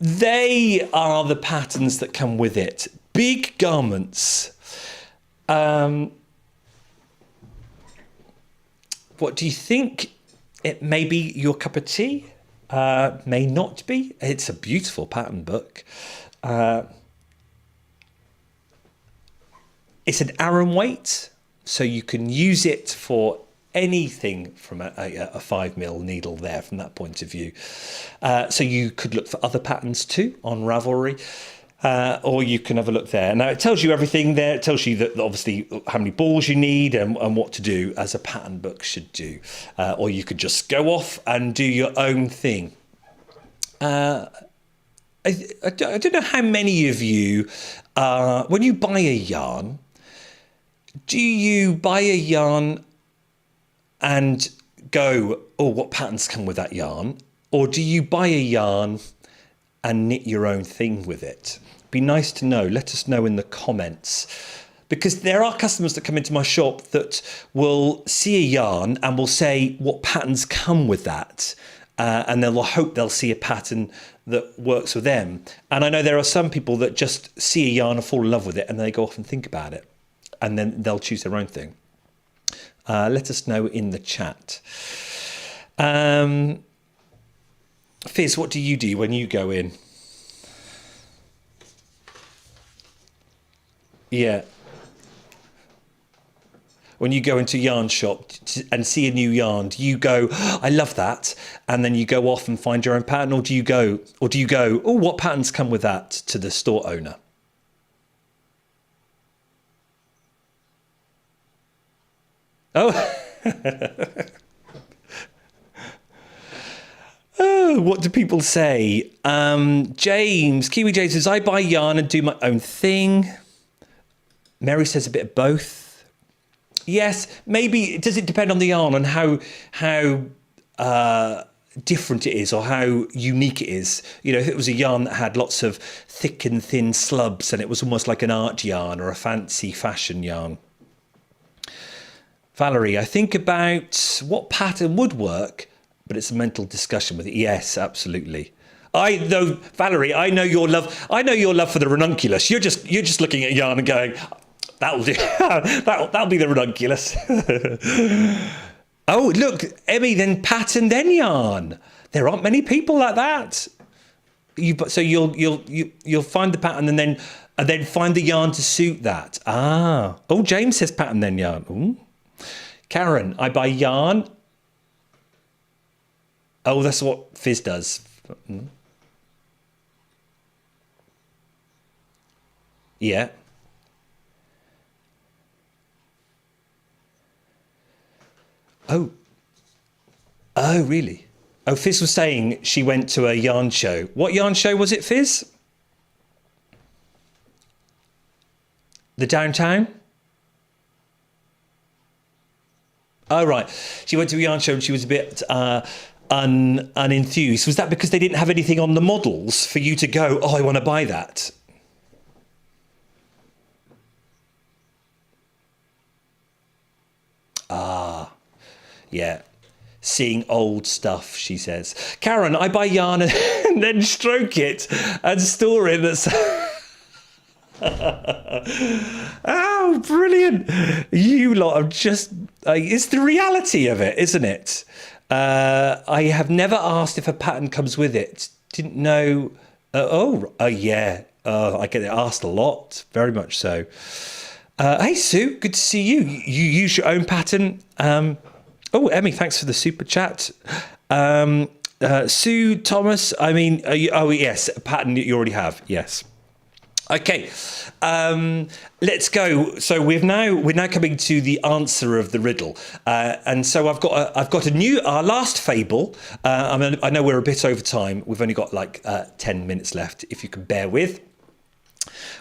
they are the patterns that come with it. Big garments. What do you think? It may be your cup of tea. May not be. It's a beautiful pattern book. It's an Aran weight, so you can use it for anything from a 5mm needle there from that point of view. So you could look for other patterns too on Ravelry, or you can have a look there. Now it tells you everything there. It tells you that obviously how many balls you need and what to do as a pattern book should do. Or you could just go off and do your own thing. I don't know how many of you, when you buy a yarn, do you buy a yarn and go, oh, what patterns come with that yarn? Or do you buy a yarn and knit your own thing with it? Be nice to know. Let us know in the comments. because there are customers that come into my shop that will see a yarn and will say what patterns come with that. And they'll hope they'll see a pattern that works with them. And I know there are some people that just see a yarn and fall in love with it and they go off and think about it. And then they'll choose their own thing. Let us know in the chat. Fizz, what do you do when you go in? Yeah. When you go into a yarn shop and see a new yarn, do you go, oh, I love that, and then you go off and find your own pattern, or do you go, oh, what patterns come with that, to the store owner? Oh. Oh, what do people say? James, Kiwi James says, I buy yarn and do my own thing. Mary says a bit of both. Yes, maybe. Does it depend on the yarn and how different it is or how unique it is? You know, if it was a yarn that had lots of thick and thin slubs and it was almost like an art yarn or a fancy fashion yarn. Valerie, I think about what pattern would work, but it's a mental discussion with it. Yes, absolutely. Valerie, I know your love for the ranunculus. You're just looking at yarn and going, that'll do. that'll be the ranunculus. Oh, look, Emmy, then pattern, then yarn. There aren't many people like that. So you'll find the pattern and then find the yarn to suit that. Ah. Oh, James says pattern, then yarn. Ooh. Karen, I buy yarn. Oh, that's what Fizz does. Yeah. Oh, really? Oh, Fizz was saying she went to a yarn show. What yarn show was it, Fizz? The downtown? Oh, right. She went to a yarn show and she was a bit unenthused. Was that because they didn't have anything on the models for you to go, oh, I want to buy that? Ah, yeah. Seeing old stuff, she says. Karen, I buy yarn and then stroke it and store it. That's oh, brilliant. You lot are just... it's the reality of it, isn't it? I have never asked if a pattern comes with it. Didn't know... yeah. I get it asked a lot. Very much so. Hey, Sue. Good to see you. You use your own pattern. Emmy, thanks for the super chat. Sue, Thomas, I mean... yes, a pattern that you already have. Yes. Okay, let's go. So we're now coming to the answer of the riddle, and so I've got our last fable. I know we're a bit over time. We've only got like 10 minutes left, if you can bear with.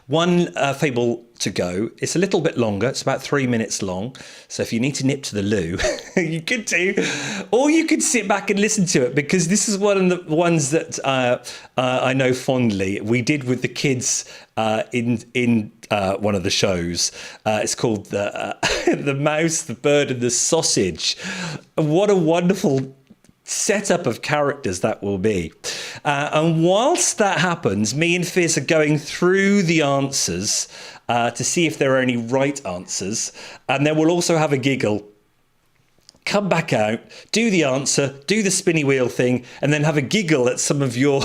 One fable to go. It's a little bit longer. It's about 3 minutes long. So if you need to nip to the loo, you could do, or you could sit back and listen to it, because this is one of the ones that I know fondly. We did with the kids in one of the shows. It's called the Mouse, the Bird, and the Sausage. What a wonderful setup of characters that will be. And whilst that happens, me and Fizz are going through the answers to see if there are any right answers, and then we'll also have a giggle, come back out, do the answer, do the spinny wheel thing, and then have a giggle at some of your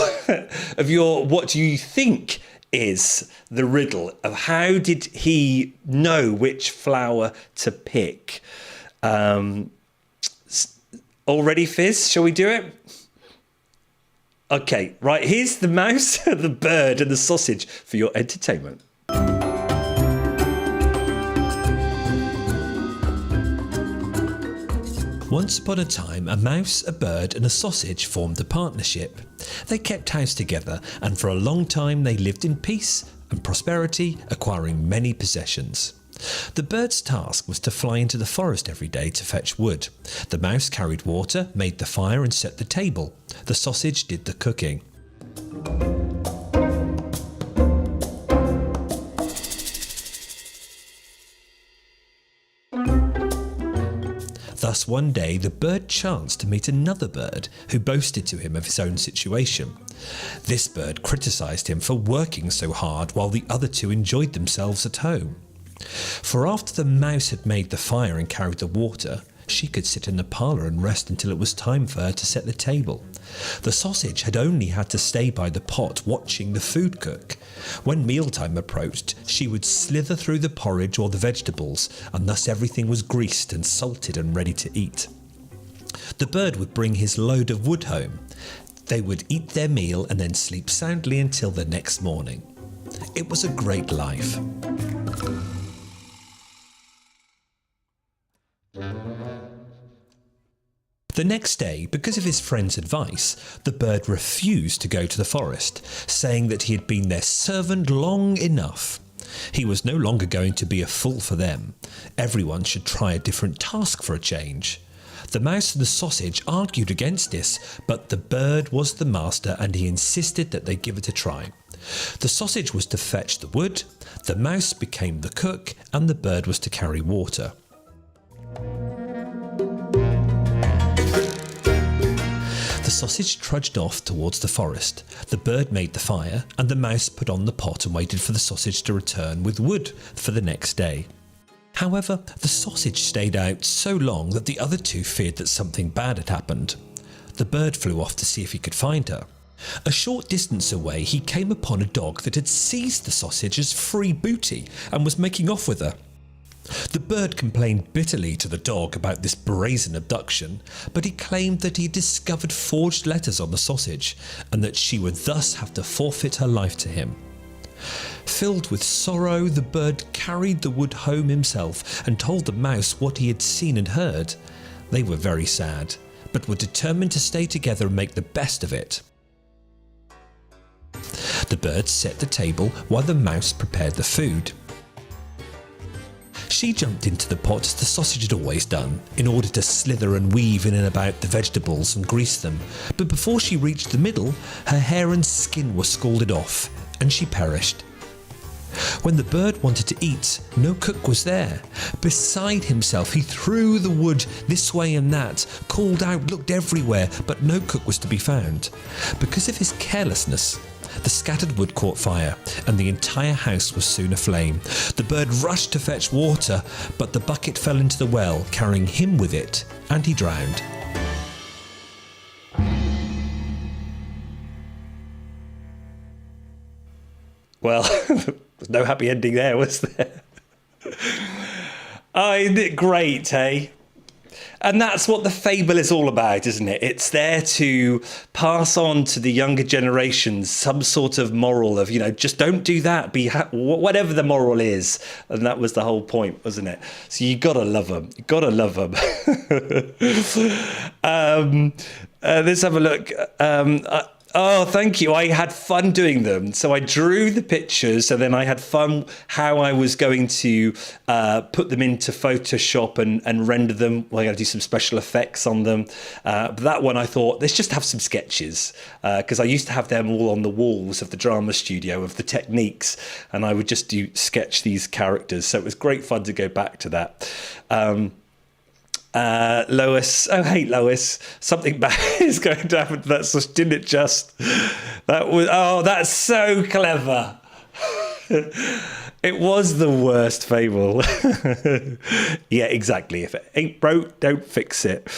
what do you think is the riddle of how did he know which flower to pick. All ready, Fizz? Shall we do it? Okay, right. Here's the mouse, the bird, and the sausage for your entertainment. Once upon a time, a mouse, a bird, and a sausage formed a partnership. They kept house together, and for a long time they lived in peace and prosperity, acquiring many possessions. The bird's task was to fly into the forest every day to fetch wood. The mouse carried water, made the fire, and set the table. The sausage did the cooking. Thus one day the bird chanced to meet another bird who boasted to him of his own situation. This bird criticised him for working so hard while the other two enjoyed themselves at home. For after the mouse had made the fire and carried the water, she could sit in the parlour and rest until it was time for her to set the table. The sausage had only had to stay by the pot watching the food cook. When mealtime approached, she would slither through the porridge or the vegetables, and thus everything was greased and salted and ready to eat. The bird would bring his load of wood home. They would eat their meal and then sleep soundly until the next morning. It was a great life. The next day, because of his friend's advice, the bird refused to go to the forest, saying that he had been their servant long enough. He was no longer going to be a fool for them. Everyone should try a different task for a change. The mouse and the sausage argued against this, but the bird was the master and he insisted that they give it a try. The sausage was to fetch the wood, the mouse became the cook, and the bird was to carry water. The sausage trudged off towards the forest. The bird made the fire, and the mouse put on the pot and waited for the sausage to return with wood for the next day. However, the sausage stayed out so long that the other two feared that something bad had happened. The bird flew off to see if he could find her. A short distance away, he came upon a dog that had seized the sausage as free booty and was making off with her. The bird complained bitterly to the dog about this brazen abduction, but he claimed that he discovered forged letters on the sausage and that she would thus have to forfeit her life to him. Filled with sorrow, the bird carried the wood home himself and told the mouse what he had seen and heard. They were very sad, but were determined to stay together and make the best of it. The bird set the table while the mouse prepared the food. She jumped into the pot as the sausage had always done, in order to slither and weave in and about the vegetables and grease them, but before she reached the middle, her hair and skin were scalded off, and she perished. When the bird wanted to eat, no cook was there. Beside himself, he threw the wood this way and that, called out, looked everywhere, but no cook was to be found. Because of his carelessness, the scattered wood caught fire, and the entire house was soon aflame. The bird rushed to fetch water, but the bucket fell into the well, carrying him with it, and he drowned. Well, there's no happy ending there, was there? Oh, isn't it great, hey? And that's what the fable is all about, isn't it? It's there to pass on to the younger generations some sort of moral of, just don't do that, whatever the moral is. And that was the whole point, wasn't it? So you got to love them. You got to love them. Let's have a look. Oh, thank you. I had fun doing them. So I drew the pictures, and then I had fun how I was going to put them into Photoshop and render them. Well, I got to do some special effects on them. But that one I thought, let's just have some sketches, because I used to have them all on the walls of the drama studio of the techniques, and I would just sketch these characters. So it was great fun to go back to that. Lois, oh hey Lois, something bad is going to happen to that sauce, didn't it just? That's so clever. It was the worst fable. Yeah, exactly. If it ain't broke, don't fix it.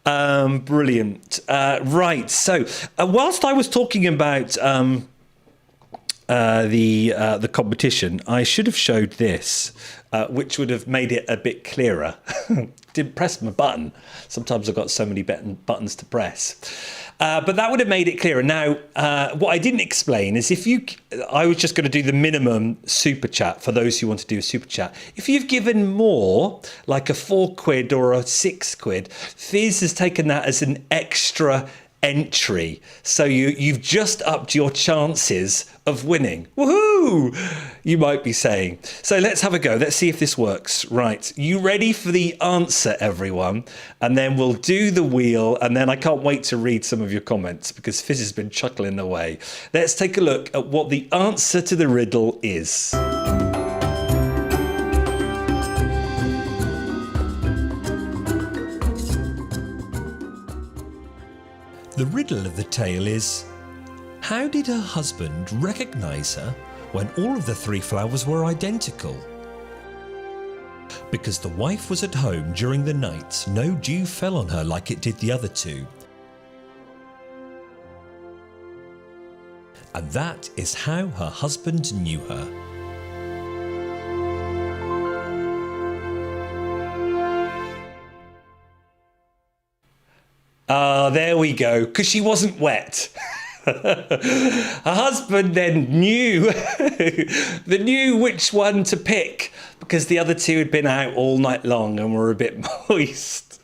Brilliant. Right, so whilst I was talking about the competition, I should have showed this, which would have made it a bit clearer. Didn't press my button. Sometimes I've got so many buttons to press. But that would have made it clearer. Now, what I didn't explain is I was just going to do the minimum super chat for those who want to do a super chat. If you've given more, like a £4 or a £6, Fizz has taken that as an extra entry, so you've just upped your chances of winning. Woohoo, you might be saying. So let's have a go. Let's see if this works. Right, you ready for the answer, everyone? And then we'll do the wheel, and then I can't wait to read some of your comments because Fizz has been chuckling away. Let's take a look at what the answer to the riddle is. The riddle of the tale is, how did her husband recognise her when all of the 3 flowers were identical? Because the wife was at home during the night, no dew fell on her like it did the other 2. And that is how her husband knew her. Ah, there we go, because she wasn't wet. Her husband then knew which one to pick, because the other 2 had been out all night long and were a bit moist.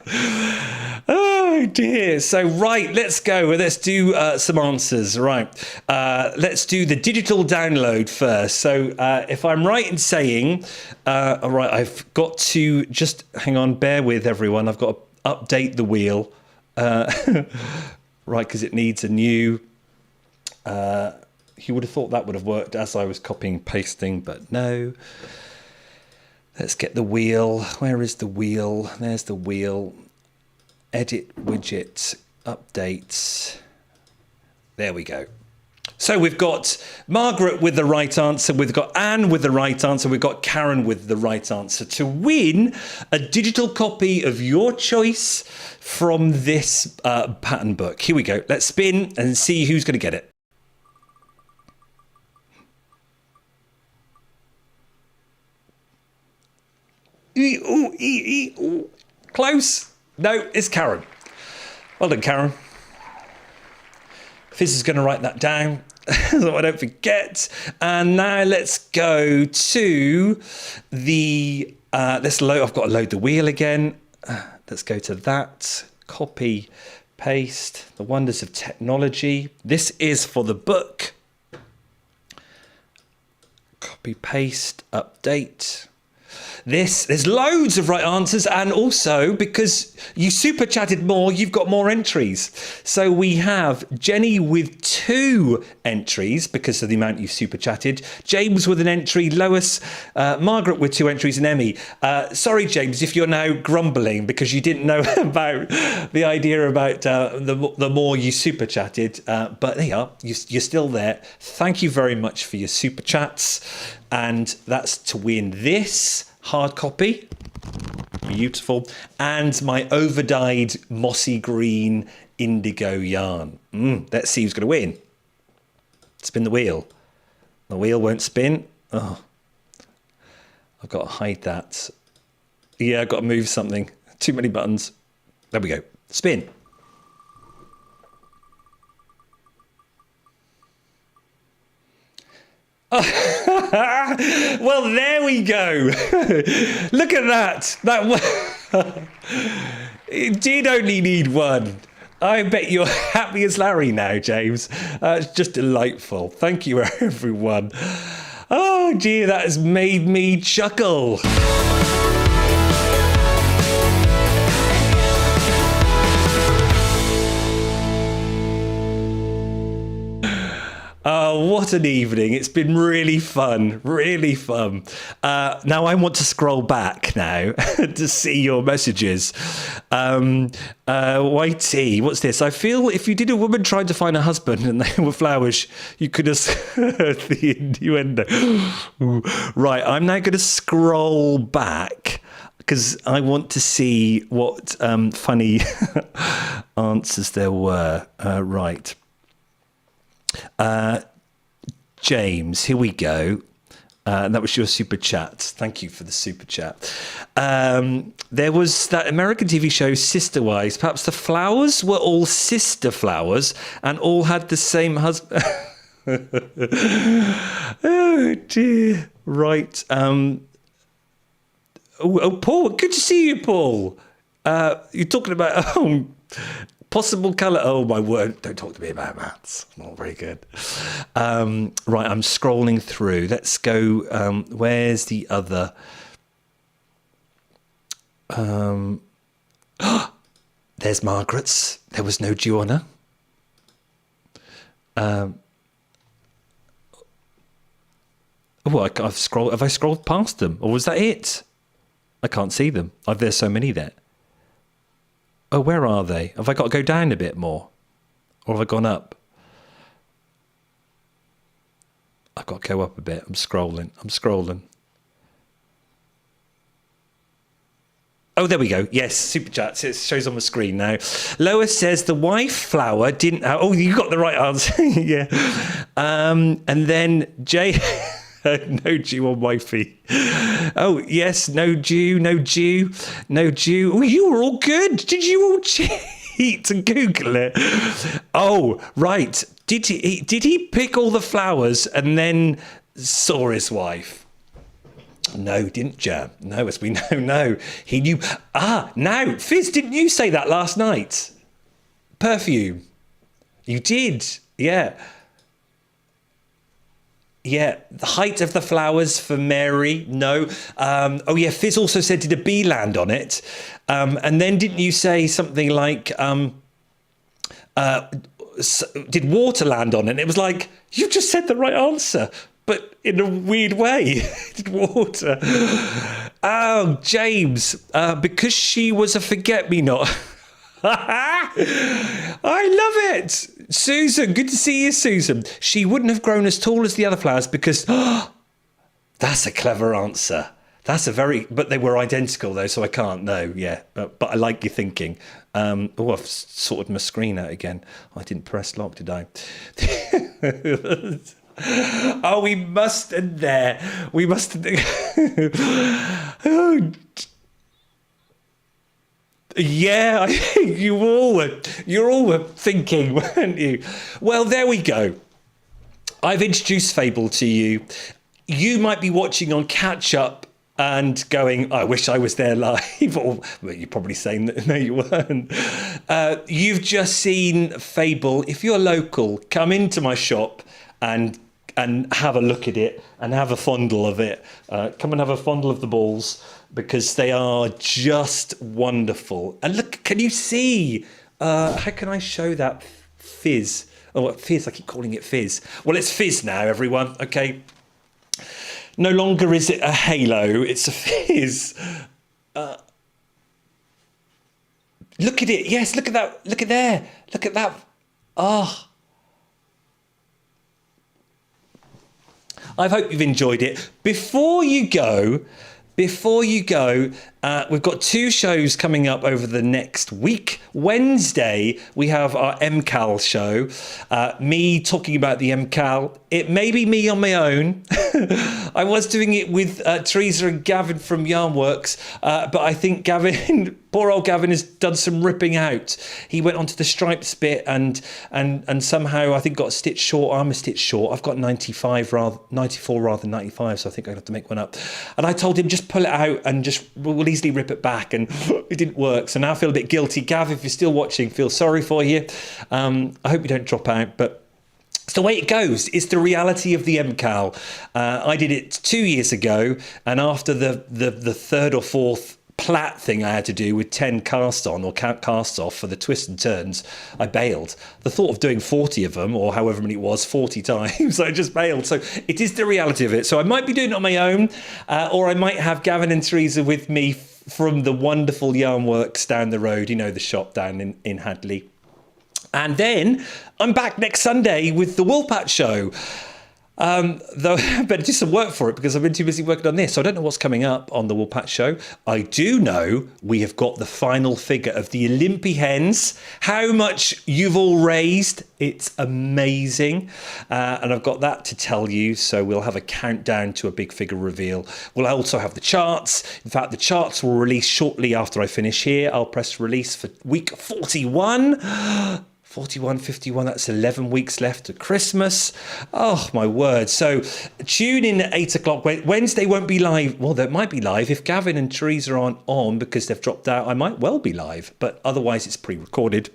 Oh dear. So right, let's go. Let's do some answers. Right. Let's do the digital download first. So if I'm right in saying, all right, I've got to just hang on, bear with everyone. I've got to update the wheel. Right, because it needs a new... you would have thought that would have worked as I was copying and pasting, but no. Let's get the wheel. Where is the wheel? There's the wheel. Edit widget, updates. There we go. So we've got Margaret with the right answer, we've got Anne with the right answer, we've got Karen with the right answer to win a digital copy of your choice from this pattern book. Here we go. Let's spin and see who's going to get it. Ooh. Close. No, it's Karen. Well done, Karen. Fizz is going to write that down so I don't forget. And now let's go to the... I've got to load the wheel again. Let's go to that. Copy, paste. The wonders of technology. This is for the book. Copy, paste, update. There's loads of right answers, and also because you super chatted more, you've got more entries. So we have Jenny with 2 entries because of the amount you super chatted, James with an entry, Lois, Margaret with 2 entries, and Emmy. Sorry, James, if you're now grumbling because you didn't know about the idea about the more you super chatted, but there you are, you're still there. Thank you very much for your super chats, and that's to win this hard copy, beautiful, and my over-dyed mossy green indigo yarn. Let's see who's going to win. Spin the wheel. The wheel won't spin. Oh, I've got to hide that. Yeah, I've got to move something. Too many buttons. There we go. Spin. Well, there we go. Look at that. It did only need 1. I bet you're happy as Larry now, James. It's just delightful. Thank you, everyone. Oh, dear, that has made me chuckle. Oh, what an evening. It's been really fun. Really fun. Now I want to scroll back now to see your messages. YT, what's this? I feel if you did a woman trying to find a husband and they were flowers, you could have heard the innuendo. Right, I'm now going to scroll back because I want to see what funny answers there were. Right. James, here we go. That was your super chat. Thank you for the super chat. There was that American TV show Sister WYS. Perhaps the flowers were all sister flowers and all had the same husband. Oh dear. Right. Paul. Good to see you, Paul. You're talking about possible colour. Oh my word! Don't talk to me about maths. Not very good. Right, I'm scrolling through. Let's go. Where's the other? There's Margaret's. There was no dew on her. I've scrolled. Have I scrolled past them, or was that it? I can't see them. There's so many there. Oh, where are they? Have I got to go down a bit more? Or have I gone up? I've got to go up a bit. I'm scrolling. Oh, there we go. Yes, super chats. It shows on the screen now. Lois says the wife flower didn't. Oh, you got the right answer. Yeah. And then Jay. No Jew on wifey. Oh, yes. No Jew. Oh, you were all good. Did you all cheat to Google it? Oh, right. Did he pick all the flowers and then saw his wife? No, didn't you? No, as we know, no. He knew. Now, Fizz, didn't you say that last night? Perfume. You did. Yeah. Yeah. The height of the flowers for Mary. No. Oh, yeah. Fizz also said, did a bee land on it? And then didn't you say something like, did water land on it? And it was like, you just said the right answer. But in a weird way, water. Oh, James, because she was a forget-me-not. I love it. Susan, good to see you, Susan. She wouldn't have grown as tall as the other flowers because... that's a clever answer. But they were identical, though, so I can't know. Yeah, but I like your thinking. I've sorted my screen out again. I didn't press lock, did I? Oh, we must end there. We must. Oh. Yeah, you're all were thinking, weren't you? Well, there we go. I've introduced Fable to you. You might be watching on catch up and going, I wish I was there live. Or well, you're probably saying that no, you weren't. You've just seen Fable. If you're local, come into my shop and have a look at it and have a fondle of it. Come and have a fondle of the balls because they are just wonderful. And look, can you see? How can I show that fizz? Oh, fizz, I keep calling it fizz. Well, it's fizz now, everyone, okay? No longer is it a halo, it's a fizz. Look at it, yes, look at that, look at there, look at that. Oh. I hope you've enjoyed it. Before you go, we've got two shows coming up over the next week. Wednesday, we have our MCAL show. Me talking about the MCAL. It may be me on my own. I was doing it with Teresa and Gavin from Yarnworks, but I think Gavin, poor old Gavin, has done some ripping out. He went onto the stripes bit and somehow I think got a stitch short. I'm a stitch short. I've got 94 rather than 95, so I think I have to make one up. And I told him just pull it out and we'll easily rip it back, and it didn't work. So now I feel a bit guilty. Gav, if you're still watching, feel sorry for you. I hope you don't drop out, but it's the way it goes. It's the reality of the MCAL. I did it 2 years ago, and after the third or fourth plat thing I had to do with 10 casts on or casts off for the twists and turns, I bailed. The thought of doing 40 of them, or however many it was, 40 times, I just bailed. So it is the reality of it. So I might be doing it on my own, or I might have Gavin and Teresa with me from the wonderful Yarnworks down the road, you know, the shop down in Hadley. And then I'm back next Sunday with the Woolpatch show. Though I better do some work for it because I've been too busy working on this. So I don't know what's coming up on the Woolpatch show. I do know we have got the final figure of the Olympi hens. How much you've all raised. It's amazing. And I've got that to tell you. So we'll have a countdown to a big figure reveal. We'll also have the charts. In fact, the charts will release shortly after I finish here. I'll press release for week 41. 41, 51, that's 11 weeks left to Christmas. Oh, my word. So tune in at 8 o'clock. Wednesday won't be live. Well, that might be live. If Gavin and Teresa aren't on because they've dropped out, I might well be live. But otherwise, it's pre-recorded.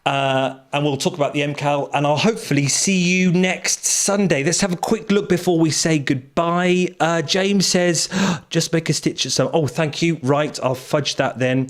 And we'll talk about the MCAL, and I'll hopefully see you next Sunday. Let's have a quick look before we say goodbye. James says, just make a stitch at some. Oh, thank you. Right, I'll fudge that then.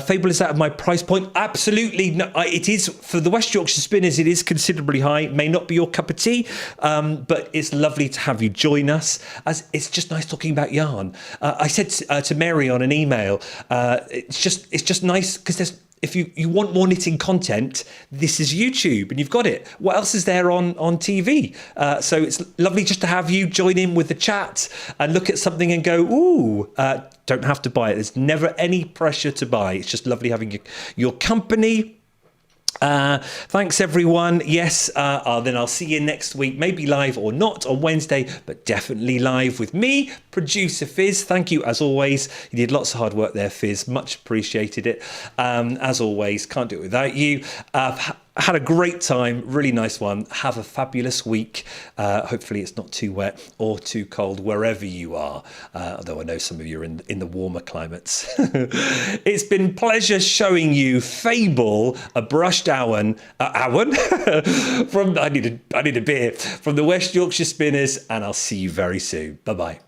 Fable is out of my price point. Absolutely. No, it is for the West Yorkshire Spinners. It is considerably high. It may not be your cup of tea, but it's lovely to have you join us. As it's just nice talking about yarn. I said to Mary on an email, it's just nice because if you want more knitting content, this is YouTube and you've got it. What else is there on TV? So it's lovely just to have you join in with the chat and look at something and go, ooh, don't have to buy it. There's never any pressure to buy. It's just lovely having your company. Thanks everyone. Yes, then I'll see you next week, maybe live or not on Wednesday, but definitely live with me, producer Fizz. Thank you as always. You did lots of hard work there, Fizz. Much appreciated it. As always, can't do it without you. Had a great time, really nice one. Have a fabulous week. Hopefully it's not too wet or too cold wherever you are, although I know some of you are in the warmer climates. It's been pleasure showing you Fable, a brushed Aran from I need a beer from the West Yorkshire Spinners, and I'll see you very soon. Bye bye.